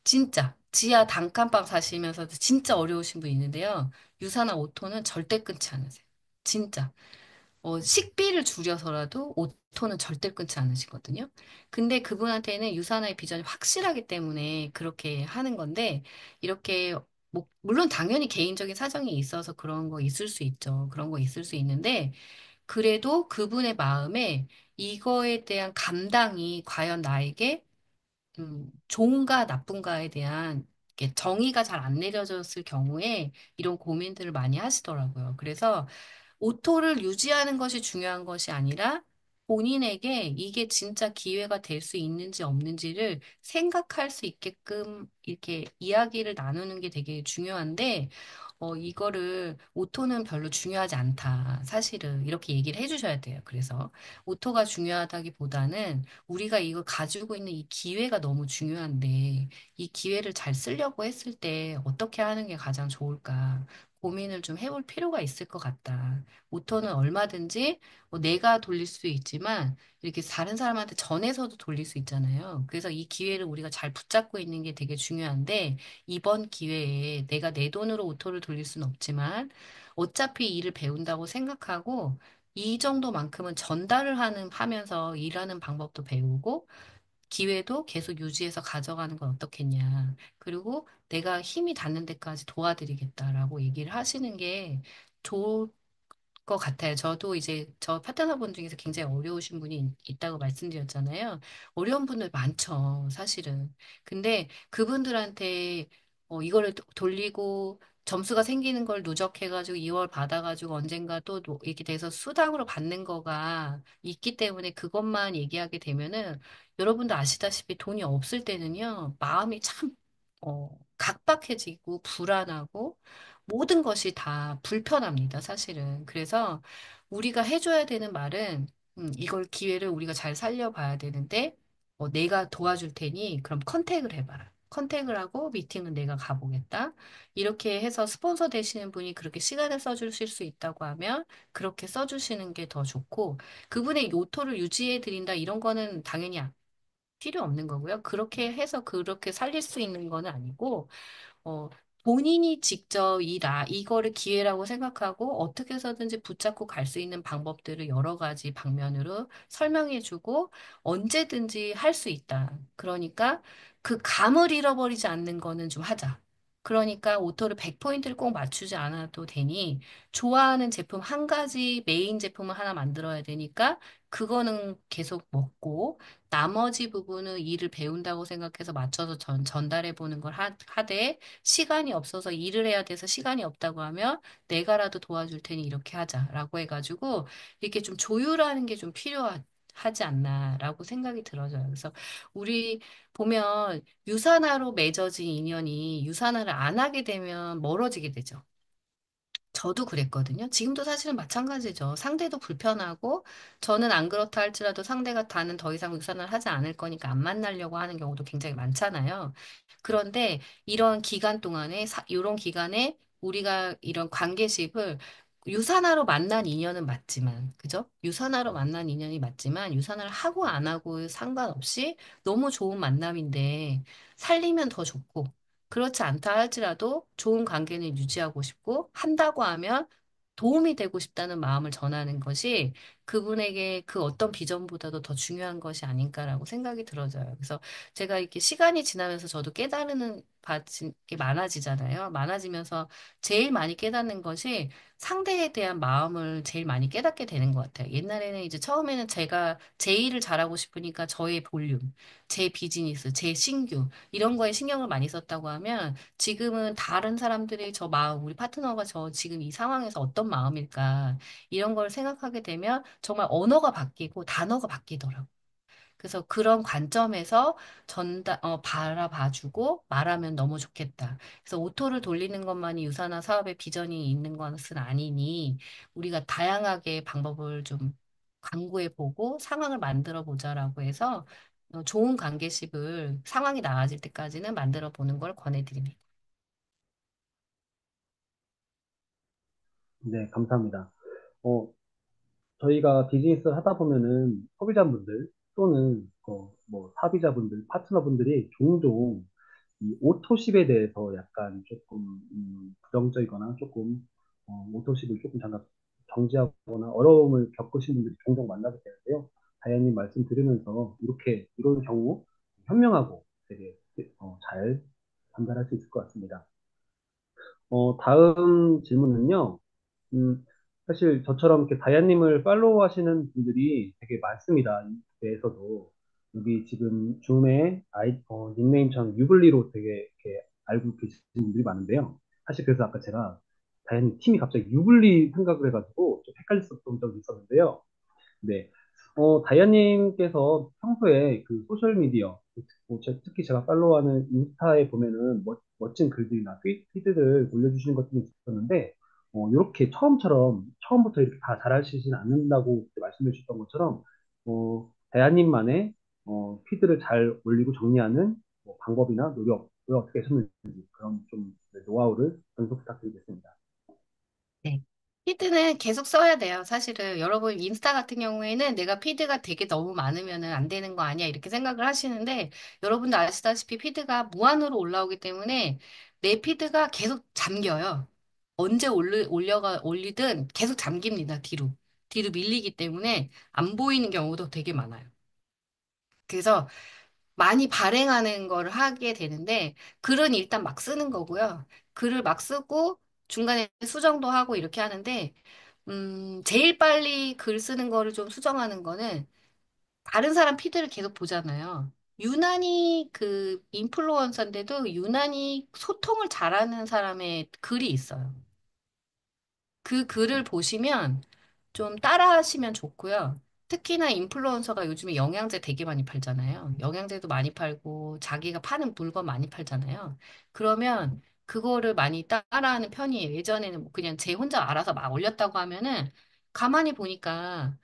Speaker 2: 진짜. 지하 단칸방 사시면서도 진짜 어려우신 분 있는데요. 유산화 오토는 절대 끊지 않으세요. 진짜. 식비를 줄여서라도 오토는 절대 끊지 않으시거든요. 근데 그분한테는 유산화의 비전이 확실하기 때문에 그렇게 하는 건데, 이렇게, 뭐, 물론 당연히 개인적인 사정이 있어서 그런 거 있을 수 있죠. 그런 거 있을 수 있는데, 그래도 그분의 마음에 이거에 대한 감당이 과연 나에게 좋은가 나쁜가에 대한 이렇게 정의가 잘 안 내려졌을 경우에 이런 고민들을 많이 하시더라고요. 그래서 오토를 유지하는 것이 중요한 것이 아니라 본인에게 이게 진짜 기회가 될 수 있는지 없는지를 생각할 수 있게끔 이렇게 이야기를 나누는 게 되게 중요한데, 이거를 오토는 별로 중요하지 않다. 사실은 이렇게 얘기를 해주셔야 돼요. 그래서 오토가 중요하다기보다는 우리가 이걸 가지고 있는 이 기회가 너무 중요한데 이 기회를 잘 쓰려고 했을 때 어떻게 하는 게 가장 좋을까? 고민을 좀 해볼 필요가 있을 것 같다. 오토는 얼마든지 내가 돌릴 수 있지만 이렇게 다른 사람한테 전해서도 돌릴 수 있잖아요. 그래서 이 기회를 우리가 잘 붙잡고 있는 게 되게 중요한데 이번 기회에 내가 내 돈으로 오토를 돌릴 수는 없지만 어차피 일을 배운다고 생각하고 이 정도만큼은 하면서 일하는 방법도 배우고 기회도 계속 유지해서 가져가는 건 어떻겠냐. 그리고 내가 힘이 닿는 데까지 도와드리겠다라고 얘기를 하시는 게 좋을 것 같아요. 저도 이제 저 파트너분 중에서 굉장히 어려우신 분이 있다고 말씀드렸잖아요. 어려운 분들 많죠, 사실은. 근데 그분들한테 이거를 돌리고 점수가 생기는 걸 누적해가지고 2월 받아가지고 언젠가 또 이렇게 돼서 수당으로 받는 거가 있기 때문에 그것만 얘기하게 되면은 여러분도 아시다시피 돈이 없을 때는요, 마음이 참, 각박해지고 불안하고 모든 것이 다 불편합니다, 사실은. 그래서 우리가 해줘야 되는 말은, 이걸 기회를 우리가 잘 살려봐야 되는데, 내가 도와줄 테니, 그럼 컨택을 해봐라. 컨택을 하고 미팅은 내가 가보겠다. 이렇게 해서 스폰서 되시는 분이 그렇게 시간을 써주실 수 있다고 하면 그렇게 써주시는 게 더 좋고 그분의 요토를 유지해 드린다 이런 거는 당연히 필요 없는 거고요. 그렇게 해서 그렇게 살릴 수 있는 거는 아니고 어, 본인이 직접 이거를 기회라고 생각하고 어떻게 해서든지 붙잡고 갈 수 있는 방법들을 여러 가지 방면으로 설명해주고 언제든지 할 수 있다. 그러니까 그 감을 잃어버리지 않는 거는 좀 하자. 그러니까 오토를 100포인트를 꼭 맞추지 않아도 되니 좋아하는 제품 한 가지 메인 제품을 하나 만들어야 되니까 그거는 계속 먹고 나머지 부분은 일을 배운다고 생각해서 맞춰서 전달해 보는 걸 하되 시간이 없어서 일을 해야 돼서 시간이 없다고 하면 내가라도 도와줄 테니 이렇게 하자라고 해가지고 이렇게 좀 조율하는 게 좀 필요하지 않나라고 생각이 들어져요. 그래서 우리 보면 유산화로 맺어진 인연이 유산화를 안 하게 되면 멀어지게 되죠. 저도 그랬거든요. 지금도 사실은 마찬가지죠. 상대도 불편하고, 저는 안 그렇다 할지라도 상대가 다는 더 이상 유산을 하지 않을 거니까 안 만나려고 하는 경우도 굉장히 많잖아요. 그런데 이런 기간 동안에, 이런 기간에 우리가 이런 관계십을 유산화로 만난 인연은 맞지만, 그죠? 유산화로 만난 인연이 맞지만, 유산화를 하고 안 하고 상관없이 너무 좋은 만남인데, 살리면 더 좋고, 그렇지 않다 할지라도 좋은 관계는 유지하고 싶고 한다고 하면 도움이 되고 싶다는 마음을 전하는 것이 그분에게 그 어떤 비전보다도 더 중요한 것이 아닌가라고 생각이 들어져요. 그래서 제가 이렇게 시간이 지나면서 저도 깨달는 게 많아지잖아요. 많아지면서 제일 많이 깨닫는 것이 상대에 대한 마음을 제일 많이 깨닫게 되는 것 같아요. 옛날에는 이제 처음에는 제가 제 일을 잘하고 싶으니까 저의 볼륨, 제 비즈니스, 제 신규 이런 거에 신경을 많이 썼다고 하면 지금은 다른 사람들의 저 마음, 우리 파트너가 저 지금 이 상황에서 어떤 마음일까 이런 걸 생각하게 되면 정말 언어가 바뀌고 단어가 바뀌더라고요. 그래서 그런 관점에서 바라봐주고 말하면 너무 좋겠다. 그래서 오토를 돌리는 것만이 유산화 사업의 비전이 있는 것은 아니니 우리가 다양하게 방법을 좀 강구해보고 상황을 만들어 보자라고 해서 좋은 관계십을 상황이 나아질 때까지는 만들어 보는 걸 권해드립니다.
Speaker 1: 네, 감사합니다. 어, 저희가 비즈니스를 하다 보면은 소비자분들 또는 뭐 사비자분들, 파트너분들이 종종 이 오토십에 대해서 약간 조금 부정적이거나 조금 오토십을 조금 잠깐 정지하거나 어려움을 겪으신 분들이 종종 만나게 되는데요. 다현님 말씀 들으면서 이런 경우 현명하고 되게 잘 판단할 수 있을 것 같습니다. 다음 질문은요. 음, 사실 저처럼 이렇게 다현님을 팔로우 하시는 분들이 되게 많습니다. 이 대해서도. 여기 지금 줌에 닉네임처럼 유블리로 되게 이렇게 알고 계시는 분들이 많은데요. 사실 그래서 아까 제가 다현님 팀이 갑자기 유블리 생각을 해가지고 좀 헷갈렸었던 적이 있었는데요. 네. 다이아님께서 평소에 그 소셜미디어, 특히 제가 팔로우하는 인스타에 보면은 멋진 글들이나 피드를 올려주시는 것들이 있었는데, 이렇게 처음부터 이렇게 다 잘하시진 않는다고 말씀해 주셨던 것처럼, 다이아님만의, 피드를 잘 올리고 정리하는 뭐 방법이나 노력을 어떻게 하셨는지, 그런 좀 노하우를 연속 부탁드리겠습니다.
Speaker 2: 네. 피드는 계속 써야 돼요. 사실은 여러분 인스타 같은 경우에는 내가 피드가 되게 너무 많으면은 안 되는 거 아니야 이렇게 생각을 하시는데 여러분도 아시다시피 피드가 무한으로 올라오기 때문에 내 피드가 계속 잠겨요. 언제 올리든 계속 잠깁니다. 뒤로 밀리기 때문에 안 보이는 경우도 되게 많아요. 그래서 많이 발행하는 걸 하게 되는데 글은 일단 막 쓰는 거고요. 글을 막 쓰고 중간에 수정도 하고 이렇게 하는데 제일 빨리 글 쓰는 거를 좀 수정하는 거는 다른 사람 피드를 계속 보잖아요. 유난히 그 인플루언서인데도 유난히 소통을 잘하는 사람의 글이 있어요. 그 글을 보시면 좀 따라하시면 좋고요. 특히나 인플루언서가 요즘에 영양제 되게 많이 팔잖아요. 영양제도 많이 팔고 자기가 파는 물건 많이 팔잖아요. 그러면 그거를 많이 따라하는 편이에요. 예전에는 뭐 그냥 제 혼자 알아서 막 올렸다고 하면은 가만히 보니까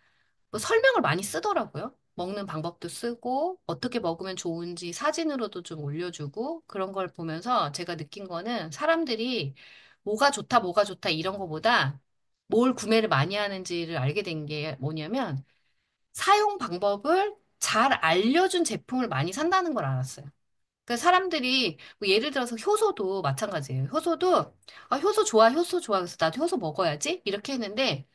Speaker 2: 뭐 설명을 많이 쓰더라고요. 먹는 방법도 쓰고 어떻게 먹으면 좋은지 사진으로도 좀 올려주고 그런 걸 보면서 제가 느낀 거는 사람들이 뭐가 좋다 이런 거보다 뭘 구매를 많이 하는지를 알게 된 게 뭐냐면 사용 방법을 잘 알려준 제품을 많이 산다는 걸 알았어요. 그 사람들이 뭐 예를 들어서 효소도 마찬가지예요. 효소도 효소 좋아, 효소 좋아. 그래서 나도 효소 먹어야지 이렇게 했는데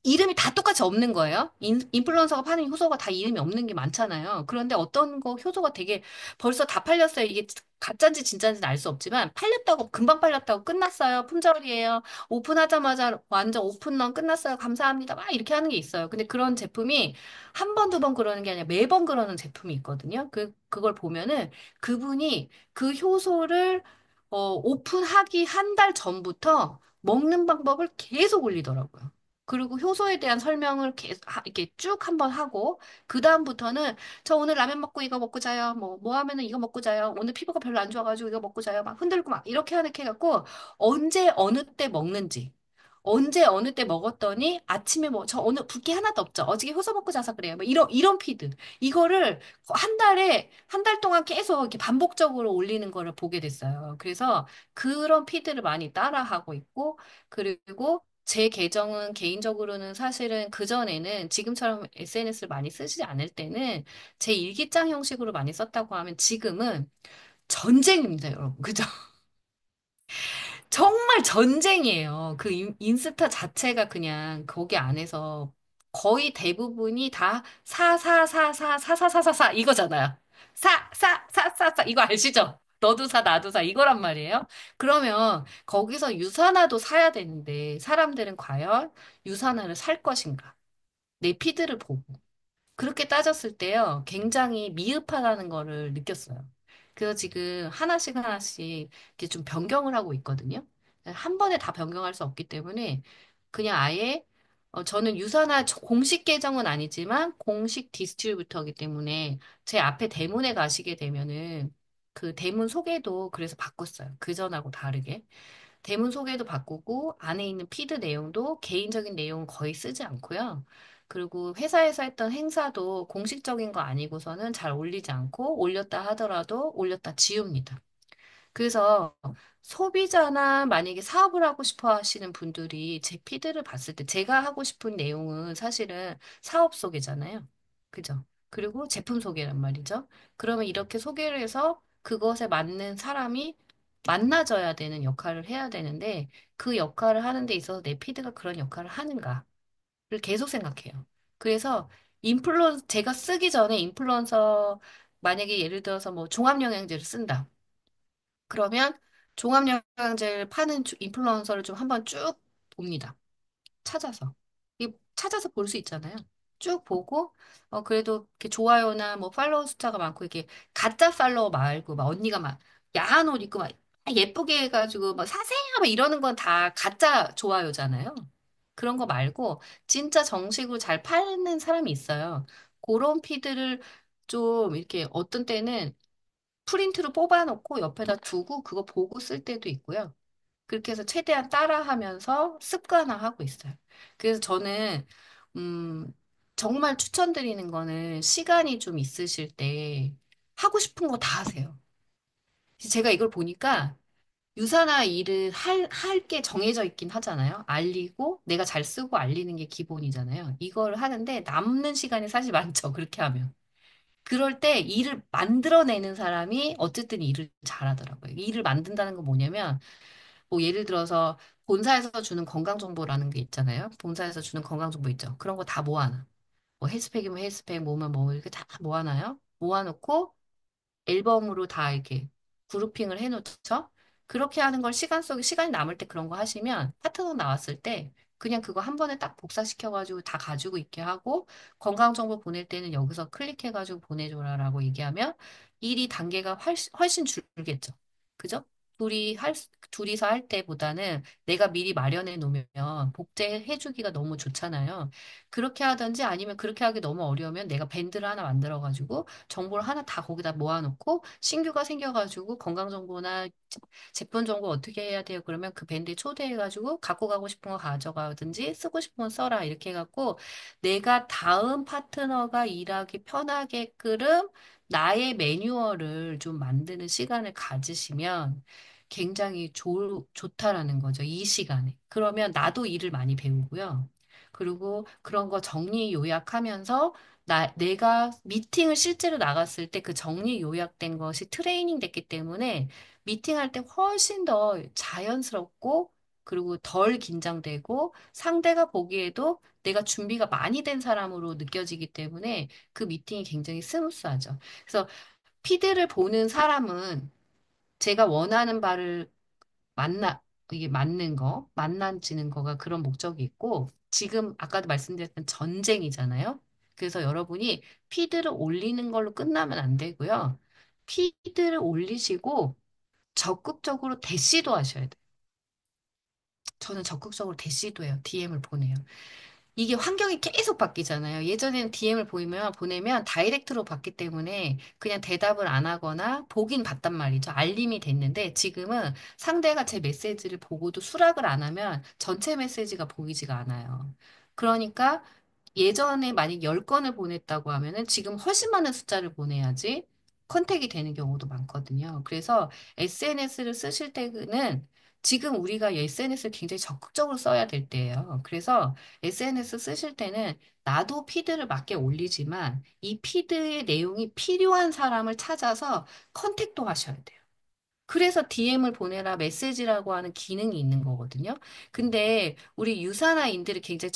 Speaker 2: 이름이 다 똑같이 없는 거예요. 인플루언서가 파는 효소가 다 이름이 없는 게 많잖아요. 그런데 어떤 거 효소가 되게 벌써 다 팔렸어요. 이게 가짜인지 진짜인지는 알 수 없지만 팔렸다고 금방 팔렸다고 끝났어요. 품절이에요. 오픈하자마자 완전 오픈런 끝났어요. 감사합니다. 막 이렇게 하는 게 있어요. 근데 그런 제품이 한 번, 두 번 그러는 게 아니라 매번 그러는 제품이 있거든요. 그걸 보면은 그분이 그 효소를 오픈하기 한 달 전부터 먹는 방법을 계속 올리더라고요. 그리고 효소에 대한 설명을 계속 이렇게 쭉 한번 하고, 그다음부터는 저 오늘 라면 먹고 이거 먹고 자요. 뭐 하면은 이거 먹고 자요. 오늘 피부가 별로 안 좋아가지고 이거 먹고 자요. 막 흔들고 막 이렇게 해갖고, 언제 어느 때 먹는지, 언제 어느 때 먹었더니 아침에 뭐, 저 오늘 붓기 하나도 없죠. 어저께 효소 먹고 자서 그래요. 뭐 이런 피드. 이거를 한 달 동안 계속 이렇게 반복적으로 올리는 거를 보게 됐어요. 그래서 그런 피드를 많이 따라하고 있고, 그리고 제 계정은 개인적으로는 사실은 그전에는 지금처럼 SNS를 많이 쓰지 않을 때는 제 일기장 형식으로 많이 썼다고 하면 지금은 전쟁입니다, 여러분. 그죠? 정말 전쟁이에요. 그 인스타 자체가 그냥 거기 안에서 거의 대부분이 다 사 이거잖아요. 사 이거 아시죠? 너도 사, 나도 사 이거란 말이에요. 그러면 거기서 유산화도 사야 되는데 사람들은 과연 유산화를 살 것인가? 내 피드를 보고. 그렇게 따졌을 때요, 굉장히 미흡하다는 거를 느꼈어요. 그래서 지금 하나씩 하나씩 이렇게 좀 변경을 하고 있거든요. 한 번에 다 변경할 수 없기 때문에 그냥 아예 저는 유산화 공식 계정은 아니지만 공식 디스트리뷰터이기 때문에 제 앞에 대문에 가시게 되면은 그 대문 소개도 그래서 바꿨어요. 그전하고 다르게. 대문 소개도 바꾸고 안에 있는 피드 내용도 개인적인 내용은 거의 쓰지 않고요. 그리고 회사에서 했던 행사도 공식적인 거 아니고서는 잘 올리지 않고 올렸다 하더라도 올렸다 지웁니다. 그래서 소비자나 만약에 사업을 하고 싶어 하시는 분들이 제 피드를 봤을 때 제가 하고 싶은 내용은 사실은 사업 소개잖아요. 그죠? 그리고 제품 소개란 말이죠. 그러면 이렇게 소개를 해서 그것에 맞는 사람이 만나져야 되는 역할을 해야 되는데 그 역할을 하는 데 있어서 내 피드가 그런 역할을 하는가를 계속 생각해요. 그래서 제가 쓰기 전에 인플루언서 만약에 예를 들어서 뭐 종합영양제를 쓴다. 그러면 종합영양제를 파는 인플루언서를 좀 한번 쭉 봅니다. 찾아서. 찾아서 볼 수 있잖아요. 쭉 보고, 그래도 이렇게 좋아요나 뭐 팔로워 숫자가 많고, 이게 가짜 팔로워 말고, 막 언니가 막 야한 옷 입고 막 예쁘게 해가지고 막 사세요! 막 이러는 건 다 가짜 좋아요잖아요. 그런 거 말고, 진짜 정식으로 잘 파는 사람이 있어요. 그런 피드를 좀 이렇게 어떤 때는 프린트로 뽑아놓고 옆에다 두고 그거 보고 쓸 때도 있고요. 그렇게 해서 최대한 따라하면서 습관화하고 있어요. 그래서 저는 음, 정말 추천드리는 거는 시간이 좀 있으실 때 하고 싶은 거 다 하세요. 제가 이걸 보니까 유사나 일을 할 게 정해져 있긴 하잖아요. 알리고 내가 잘 쓰고 알리는 게 기본이잖아요. 이걸 하는데 남는 시간이 사실 많죠. 그렇게 하면. 그럴 때 일을 만들어내는 사람이 어쨌든 일을 잘하더라고요. 일을 만든다는 건 뭐냐면, 뭐 예를 들어서 본사에서 주는 건강정보라는 게 있잖아요. 본사에서 주는 건강정보 있죠. 그런 거 다 모아놔. 뭐 헬스팩이면 헬스팩, 뭐면 뭐 이렇게 다 모아놔요. 모아놓고 앨범으로 다 이렇게 그룹핑을 해놓죠. 그렇게 하는 걸 시간이 남을 때 그런 거 하시면 파트너 나왔을 때 그냥 그거 한 번에 딱 복사시켜가지고 다 가지고 있게 하고 건강정보 보낼 때는 여기서 클릭해가지고 보내줘라라고 얘기하면 일이 단계가 훨씬 줄겠죠. 그죠? 둘이서 할 때보다는 내가 미리 마련해 놓으면 복제해주기가 너무 좋잖아요. 그렇게 하든지 아니면 그렇게 하기 너무 어려우면 내가 밴드를 하나 만들어가지고 정보를 하나 다 거기다 모아놓고 신규가 생겨가지고 건강정보나 제품 정보 어떻게 해야 돼요? 그러면 그 밴드에 초대해가지고 갖고 가고 싶은 거 가져가든지 쓰고 싶은 거 써라 이렇게 해갖고 내가 다음 파트너가 일하기 편하게끔 나의 매뉴얼을 좀 만드는 시간을 가지시면 굉장히 좋다라는 거죠. 이 시간에. 그러면 나도 일을 많이 배우고요. 그리고 그런 거 정리 요약하면서 내가 미팅을 실제로 나갔을 때 그 정리 요약된 것이 트레이닝 됐기 때문에 미팅할 때 훨씬 더 자연스럽고 그리고 덜 긴장되고 상대가 보기에도 내가 준비가 많이 된 사람으로 느껴지기 때문에 그 미팅이 굉장히 스무스하죠. 그래서 피드를 보는 사람은 제가 원하는 바를 만나, 이게 맞는 거, 만나지는 거가 그런 목적이 있고, 지금 아까도 말씀드렸던 전쟁이잖아요. 그래서 여러분이 피드를 올리는 걸로 끝나면 안 되고요. 피드를 올리시고 적극적으로 대시도 하셔야 돼요. 저는 적극적으로 대시도 해요. DM을 보내요. 이게 환경이 계속 바뀌잖아요. 예전에는 DM을 보내면 다이렉트로 받기 때문에 그냥 대답을 안 하거나 보긴 봤단 말이죠. 알림이 됐는데 지금은 상대가 제 메시지를 보고도 수락을 안 하면 전체 메시지가 보이지가 않아요. 그러니까 예전에 만약 10건을 보냈다고 하면은 지금 훨씬 많은 숫자를 보내야지 컨택이 되는 경우도 많거든요. 그래서 SNS를 쓰실 때는 지금 우리가 SNS를 굉장히 적극적으로 써야 될 때예요. 그래서 SNS 쓰실 때는 나도 피드를 맞게 올리지만 이 피드의 내용이 필요한 사람을 찾아서 컨택도 하셔야 돼요. 그래서 DM을 보내라 메시지라고 하는 기능이 있는 거거든요. 근데 우리 유사나인들이 굉장히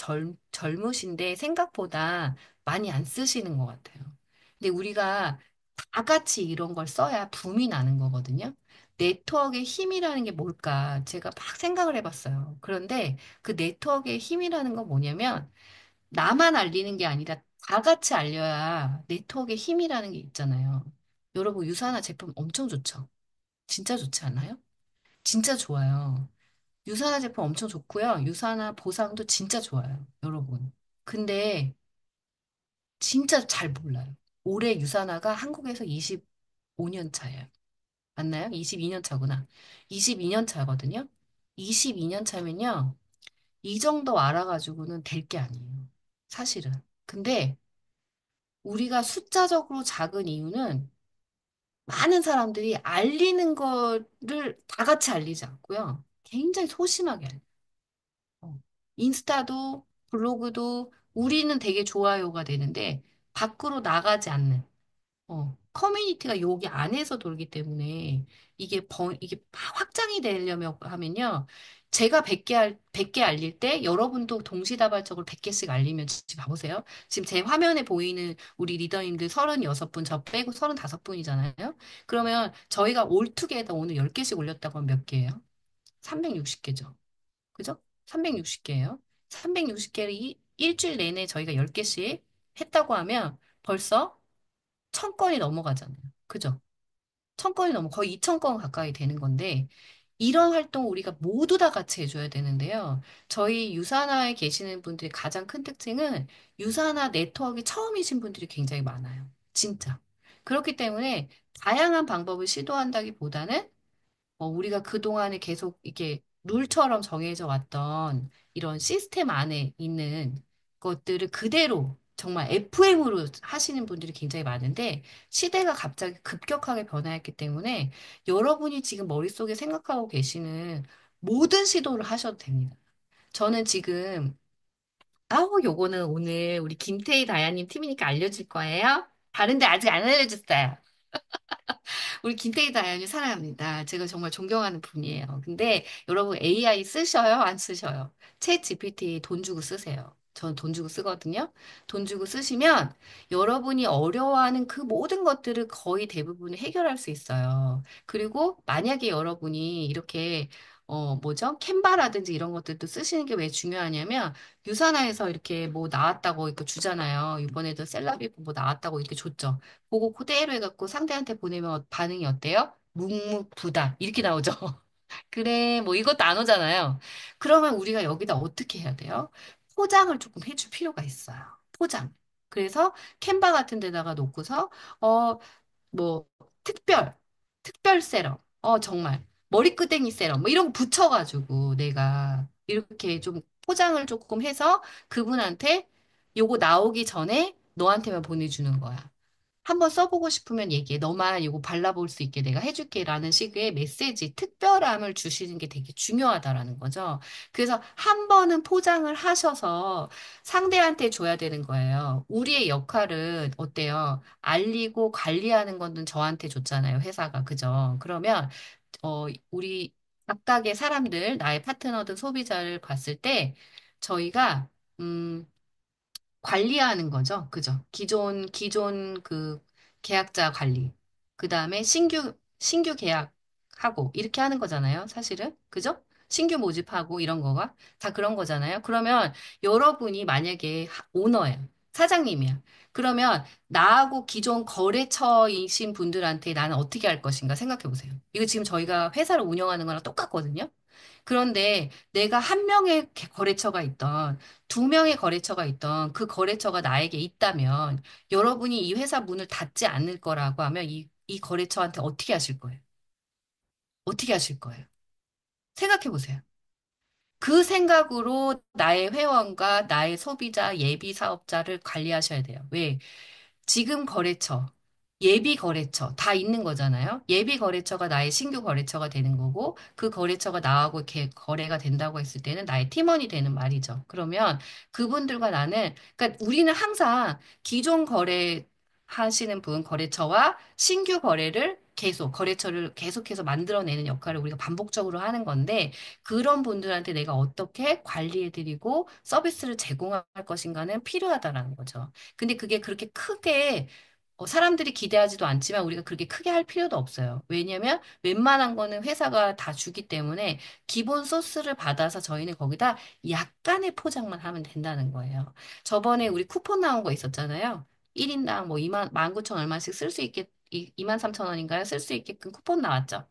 Speaker 2: 젊으신데 생각보다 많이 안 쓰시는 것 같아요. 근데 우리가 다 같이 이런 걸 써야 붐이 나는 거거든요. 네트워크의 힘이라는 게 뭘까? 제가 막 생각을 해봤어요. 그런데 그 네트워크의 힘이라는 건 뭐냐면 나만 알리는 게 아니라 다 같이 알려야 네트워크의 힘이라는 게 있잖아요. 여러분, 유사나 제품 엄청 좋죠? 진짜 좋지 않아요? 진짜 좋아요. 유산화 제품 엄청 좋고요. 유산화 보상도 진짜 좋아요, 여러분. 근데 진짜 잘 몰라요. 올해 유산화가 한국에서 25년 차예요. 맞나요? 22년 차구나. 22년 차거든요. 22년 차면요. 이 정도 알아가지고는 될 게 아니에요. 사실은. 근데 우리가 숫자적으로 작은 이유는 많은 사람들이 알리는 거를 다 같이 알리지 않고요. 굉장히 소심하게 알려요. 어. 인스타도 블로그도 우리는 되게 좋아요가 되는데 밖으로 나가지 않는 커뮤니티가 여기 안에서 돌기 때문에 이게 확장이 되려면 하면요. 제가 100개 알릴 때 여러분도 동시다발적으로 100개씩 알리면 지금 봐보세요. 지금 제 화면에 보이는 우리 리더님들 36분, 저 빼고 35분이잖아요. 그러면 저희가 올투게더 오늘 10개씩 올렸다고 하면 몇 개예요? 360개죠. 그죠? 360개예요. 360개를 일주일 내내 저희가 10개씩 했다고 하면 벌써 1000건이 넘어가잖아요. 그죠? 1000건이 넘어 거의 2000건 가까이 되는 건데 이런 활동 우리가 모두 다 같이 해줘야 되는데요. 저희 유산화에 계시는 분들의 가장 큰 특징은 유산화 네트워크가 처음이신 분들이 굉장히 많아요. 진짜. 그렇기 때문에 다양한 방법을 시도한다기보다는 우리가 그동안에 계속 이렇게 룰처럼 정해져 왔던 이런 시스템 안에 있는 것들을 그대로 정말 FM으로 하시는 분들이 굉장히 많은데 시대가 갑자기 급격하게 변화했기 때문에 여러분이 지금 머릿속에 생각하고 계시는 모든 시도를 하셔도 됩니다. 저는 지금 요거는 오늘 우리 김태희 다야님 팀이니까 알려줄 거예요. 다른데 아직 안 알려줬어요. 우리 김태희 다연이 사랑합니다. 제가 정말 존경하는 분이에요. 근데 여러분 AI 쓰셔요? 안 쓰셔요? 챗 GPT 돈 주고 쓰세요. 전 돈 주고 쓰거든요. 돈 주고 쓰시면 여러분이 어려워하는 그 모든 것들을 거의 대부분 해결할 수 있어요. 그리고 만약에 여러분이 이렇게 뭐죠? 캔바라든지 이런 것들도 쓰시는 게 왜 중요하냐면 유산화에서 이렇게 뭐 나왔다고 이렇게 주잖아요. 이번에도 셀럽이 뭐 나왔다고 이렇게 줬죠. 그거 그대로 해갖고 상대한테 보내면 반응이 어때요? 묵묵부답 이렇게 나오죠. 그래, 뭐 이것도 안 오잖아요. 그러면 우리가 여기다 어떻게 해야 돼요? 포장을 조금 해줄 필요가 있어요. 포장. 그래서 캔바 같은 데다가 놓고서 어, 뭐 특별 세럼. 정말 머리끄댕이 세럼. 뭐 이런 거 붙여가지고 내가 이렇게 좀 포장을 조금 해서 그분한테 요거 나오기 전에 너한테만 보내주는 거야. 한번 써보고 싶으면 얘기해. 너만 이거 발라볼 수 있게 내가 해줄게. 라는 식의 메시지, 특별함을 주시는 게 되게 중요하다라는 거죠. 그래서 한 번은 포장을 하셔서 상대한테 줘야 되는 거예요. 우리의 역할은 어때요? 알리고 관리하는 거는 저한테 줬잖아요. 회사가. 그죠? 그러면, 우리 각각의 사람들, 나의 파트너든 소비자를 봤을 때 저희가, 음, 관리하는 거죠. 그죠? 기존 그 계약자 관리. 그 다음에 신규 계약하고 이렇게 하는 거잖아요. 사실은. 그죠? 신규 모집하고 이런 거가 다 그런 거잖아요. 그러면 여러분이 만약에 오너야, 사장님이야. 그러면 나하고 기존 거래처이신 분들한테 나는 어떻게 할 것인가 생각해 보세요. 이거 지금 저희가 회사를 운영하는 거랑 똑같거든요. 그런데 내가 한 명의 거래처가 있던 두 명의 거래처가 있던 그 거래처가 나에게 있다면 여러분이 이 회사 문을 닫지 않을 거라고 하면 이 거래처한테 어떻게 하실 거예요? 어떻게 하실 거예요? 생각해 보세요. 그 생각으로 나의 회원과 나의 소비자, 예비 사업자를 관리하셔야 돼요. 왜? 지금 거래처, 예비 거래처 다 있는 거잖아요. 예비 거래처가 나의 신규 거래처가 되는 거고 그 거래처가 나하고 이렇게 거래가 된다고 했을 때는 나의 팀원이 되는 말이죠. 그러면 그분들과 나는 그러니까 우리는 항상 기존 거래 하시는 분 거래처와 신규 거래를 계속 거래처를 계속해서 만들어내는 역할을 우리가 반복적으로 하는 건데 그런 분들한테 내가 어떻게 관리해드리고 서비스를 제공할 것인가는 필요하다라는 거죠. 근데 그게 그렇게 크게 사람들이 기대하지도 않지만 우리가 그렇게 크게 할 필요도 없어요. 왜냐면 웬만한 거는 회사가 다 주기 때문에 기본 소스를 받아서 저희는 거기다 약간의 포장만 하면 된다는 거예요. 저번에 우리 쿠폰 나온 거 있었잖아요. 1인당 뭐 19,000 얼마씩 쓸 수 있게 23,000원인가요? 쓸 수 있게끔 쿠폰 나왔죠.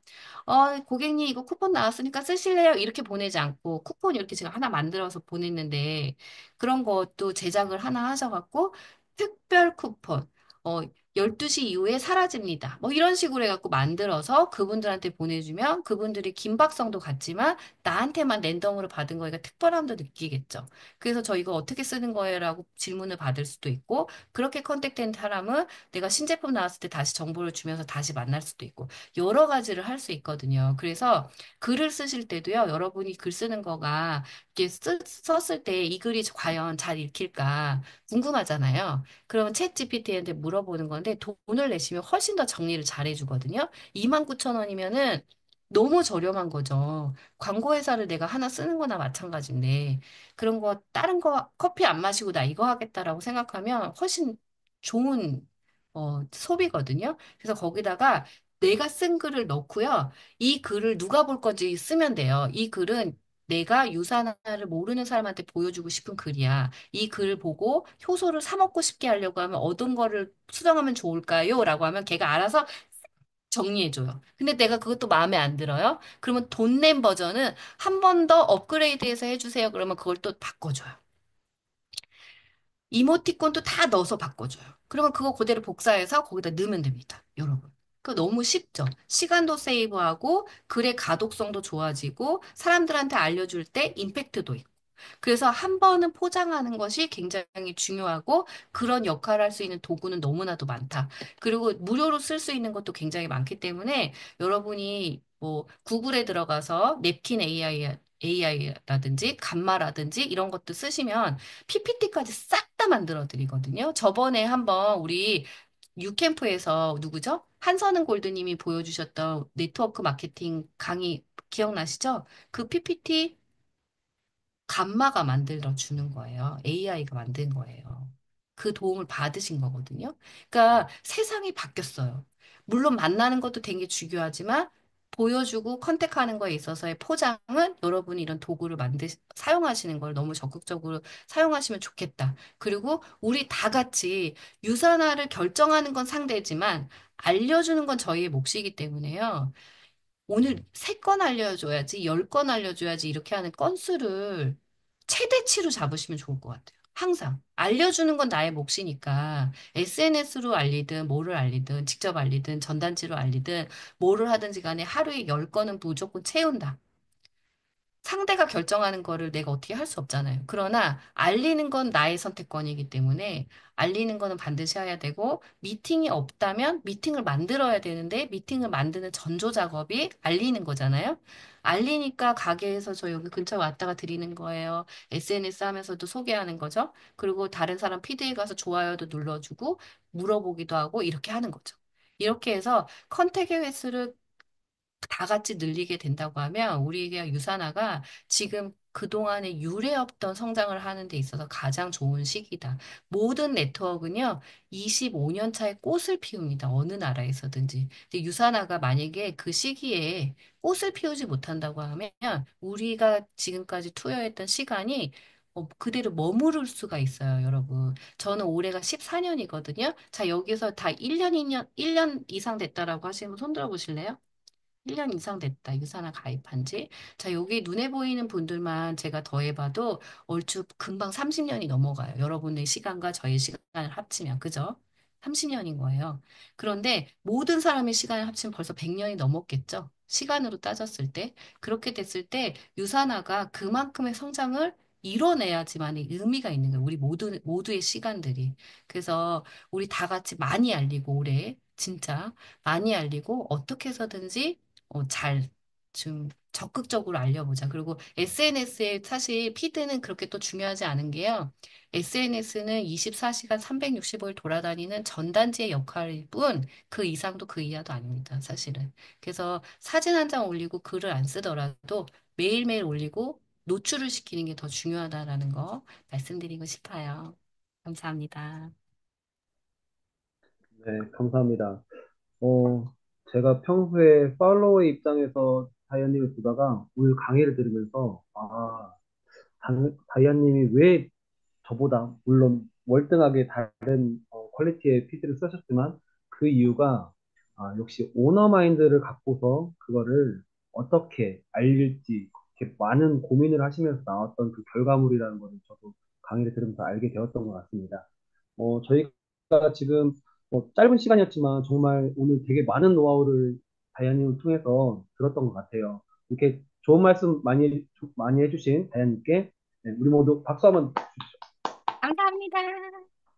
Speaker 2: 고객님 이거 쿠폰 나왔으니까 쓰실래요? 이렇게 보내지 않고 쿠폰 이렇게 제가 하나 만들어서 보냈는데 그런 것도 제작을 하나 하셔갖고 특별 쿠폰. 어, 12시 이후에 사라집니다. 뭐 이런 식으로 해갖고 만들어서 그분들한테 보내주면 그분들이 긴박성도 같지만 나한테만 랜덤으로 받은 거니까 특별함도 느끼겠죠. 그래서 저 이거 어떻게 쓰는 거예요? 라고 질문을 받을 수도 있고 그렇게 컨택된 사람은 내가 신제품 나왔을 때 다시 정보를 주면서 다시 만날 수도 있고 여러 가지를 할 수 있거든요. 그래서 글을 쓰실 때도요. 여러분이 글 쓰는 거가 이렇게 썼을 때 이 글이 과연 잘 읽힐까 궁금하잖아요. 그러면 챗 GPT한테 물어보는 건데 돈을 내시면 훨씬 더 정리를 잘 해주거든요. 29,000원이면은 너무 저렴한 거죠. 광고 회사를 내가 하나 쓰는 거나 마찬가지인데 그런 거 다른 거 커피 안 마시고 나 이거 하겠다라고 생각하면 훨씬 좋은 소비거든요. 그래서 거기다가 내가 쓴 글을 넣고요. 이 글을 누가 볼 건지 쓰면 돼요. 이 글은 내가 유산화를 모르는 사람한테 보여주고 싶은 글이야. 이 글 보고 효소를 사 먹고 싶게 하려고 하면 어떤 거를 수정하면 좋을까요? 라고 하면 걔가 알아서 정리해줘요. 근데 내가 그것도 마음에 안 들어요? 그러면 돈 낸 버전은 한 번 더 업그레이드해서 해주세요. 그러면 그걸 또 바꿔줘요. 이모티콘도 다 넣어서 바꿔줘요. 그러면 그거 그대로 복사해서 거기다 넣으면 됩니다. 여러분. 그거 너무 쉽죠? 시간도 세이브하고 글의 가독성도 좋아지고 사람들한테 알려줄 때 임팩트도 있고. 그래서 한 번은 포장하는 것이 굉장히 중요하고 그런 역할을 할 수 있는 도구는 너무나도 많다. 그리고 무료로 쓸 수 있는 것도 굉장히 많기 때문에 여러분이 뭐 구글에 들어가서 냅킨 AI라든지 감마라든지 이런 것도 쓰시면 PPT까지 싹 다 만들어 드리거든요. 저번에 한번 우리 유캠프에서 누구죠? 한선은 골드님이 보여주셨던 네트워크 마케팅 강의 기억나시죠? 그 PPT 감마가 만들어 주는 거예요. AI가 만든 거예요. 그 도움을 받으신 거거든요. 그러니까 세상이 바뀌었어요. 물론 만나는 것도 되게 중요하지만 보여주고 컨택하는 거에 있어서의 포장은 여러분이 이런 도구를 사용하시는 걸 너무 적극적으로 사용하시면 좋겠다. 그리고 우리 다 같이 유산화를 결정하는 건 상대지만 알려주는 건 저희의 몫이기 때문에요. 오늘 3건 알려줘야지, 10건 알려줘야지 이렇게 하는 건수를 최대치로 잡으시면 좋을 것 같아요. 항상. 알려주는 건 나의 몫이니까 SNS로 알리든 뭐를 알리든 직접 알리든 전단지로 알리든 뭐를 하든지 간에 하루에 10건은 무조건 채운다. 상대가 결정하는 거를 내가 어떻게 할 수 없잖아요. 그러나 알리는 건 나의 선택권이기 때문에 알리는 거는 반드시 해야 되고 미팅이 없다면 미팅을 만들어야 되는데 미팅을 만드는 전조 작업이 알리는 거잖아요. 알리니까 가게에서 저 여기 근처 왔다가 드리는 거예요. SNS 하면서도 소개하는 거죠. 그리고 다른 사람 피드에 가서 좋아요도 눌러주고 물어보기도 하고 이렇게 하는 거죠. 이렇게 해서 컨택의 횟수를 다 같이 늘리게 된다고 하면 우리에게 유산화가 지금 그동안에 유례없던 성장을 하는 데 있어서 가장 좋은 시기다. 모든 네트워크는요, 25년 차에 꽃을 피웁니다. 어느 나라에서든지. 근데 유산화가 만약에 그 시기에 꽃을 피우지 못한다고 하면 우리가 지금까지 투여했던 시간이 그대로 머무를 수가 있어요, 여러분. 저는 올해가 14년이거든요. 자, 여기서 다 1년, 2년, 1년 이상 됐다라고 하시는 분 손 들어 보실래요? 1년 이상 됐다. 유산화 가입한 지. 자, 여기 눈에 보이는 분들만 제가 더해봐도 얼추 금방 30년이 넘어가요. 여러분의 시간과 저의 시간을 합치면. 그죠? 30년인 거예요. 그런데 모든 사람의 시간을 합치면 벌써 100년이 넘었겠죠? 시간으로 따졌을 때. 그렇게 됐을 때 유산화가 그만큼의 성장을 이뤄내야지만이 의미가 있는 거예요. 우리 모두의 시간들이. 그래서 우리 다 같이 많이 알리고 올해 진짜 많이 알리고 어떻게 해서든지 잘 좀 적극적으로 알려보자. 그리고 SNS에 사실 피드는 그렇게 또 중요하지 않은 게요. SNS는 24시간 365일 돌아다니는 전단지의 역할일 뿐, 그 이상도 그 이하도 아닙니다, 사실은. 그래서 사진 한 장 올리고 글을 안 쓰더라도 매일매일 올리고 노출을 시키는 게 더 중요하다라는 거 말씀드리고 싶어요. 감사합니다.
Speaker 1: 네, 감사합니다. 어, 제가 평소에 팔로워의 입장에서 다이아님을 보다가 오늘 강의를 들으면서, 다이아님이 왜 저보다, 물론 월등하게 다른 퀄리티의 피드를 쓰셨지만, 그 이유가, 역시 오너 마인드를 갖고서 그거를 어떻게 알릴지, 이렇게 많은 고민을 하시면서 나왔던 그 결과물이라는 것을 저도 강의를 들으면서 알게 되었던 것 같습니다. 저희가 지금 짧은 시간이었지만 정말 오늘 되게 많은 노하우를 다이아님을 통해서 들었던 것 같아요. 이렇게 좋은 말씀 많이 해주신 다이아님께 네, 우리 모두 박수 한번 주시죠.
Speaker 2: 감사합니다.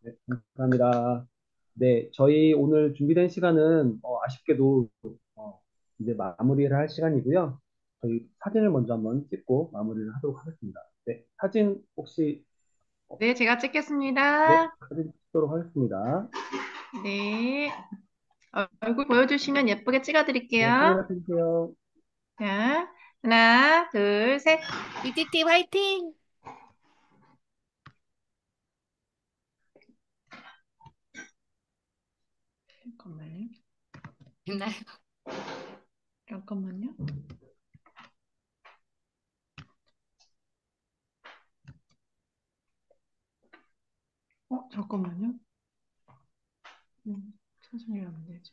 Speaker 1: 네, 감사합니다. 네, 저희 오늘 준비된 시간은 아쉽게도 어, 이제 마무리를 할 시간이고요. 저희 사진을 먼저 한번 찍고 마무리를 하도록 하겠습니다. 네, 사진 혹시
Speaker 3: 네, 제가
Speaker 1: 네,
Speaker 3: 찍겠습니다.
Speaker 1: 사진 찍도록 하겠습니다.
Speaker 3: 네. 얼굴 보여주시면 예쁘게
Speaker 1: 네,
Speaker 3: 찍어드릴게요.
Speaker 1: 카메라 켜주세요.
Speaker 3: 자, 하나, 둘, 셋.
Speaker 2: BTT 화이팅!
Speaker 3: 잠깐만요.
Speaker 2: 있나요?
Speaker 3: 잠깐만요. 잠깐만요. 천천히 하면 되지.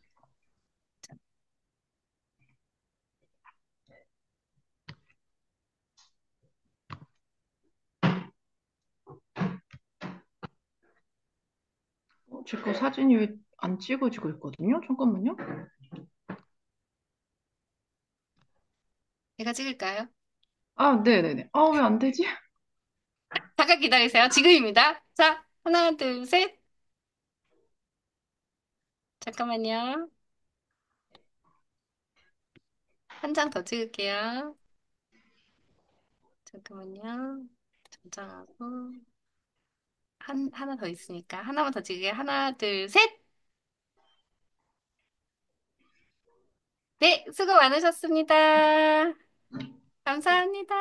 Speaker 3: 제 거 사진이 왜 안 찍어지고 있거든요? 잠깐만요.
Speaker 2: 제가 찍을까요?
Speaker 3: 네네네. 왜 안 되지?
Speaker 2: 잠깐 기다리세요. 지금입니다. 자, 하나, 둘, 셋. 잠깐만요. 한 장 더 찍을게요. 잠깐만요. 저장하고. 하나 더 있으니까. 하나만 더 찍을게요. 하나, 둘, 셋. 네, 수고 많으셨습니다. 감사합니다.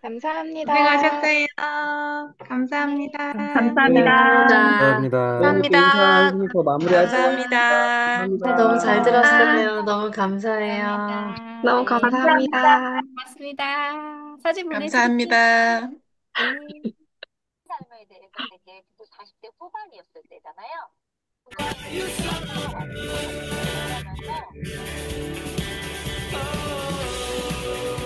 Speaker 4: 감사합니다.
Speaker 3: 고생하셨어요.
Speaker 2: 네,
Speaker 3: 감사합니다.
Speaker 1: 네,
Speaker 5: 감사합니다.
Speaker 1: 다이아님께
Speaker 4: 감사합니다.
Speaker 1: 인사해주셔서 마무리하도록 하겠습니다.
Speaker 4: 감사합니다. 네, 너무 잘
Speaker 1: 감사합니다.
Speaker 4: 들었어요. 너무 감사해요.
Speaker 2: 감사합니다.
Speaker 4: 너무
Speaker 2: 네,
Speaker 4: 감사합니다.
Speaker 2: 고맙습니다. 사진 보내드릴게요.
Speaker 3: 감사합니다.
Speaker 2: 네.
Speaker 6: 삶에 대해서 되게 그때 40대 후반이었을 때잖아요. 그거에 대해서 엄청 공부하면서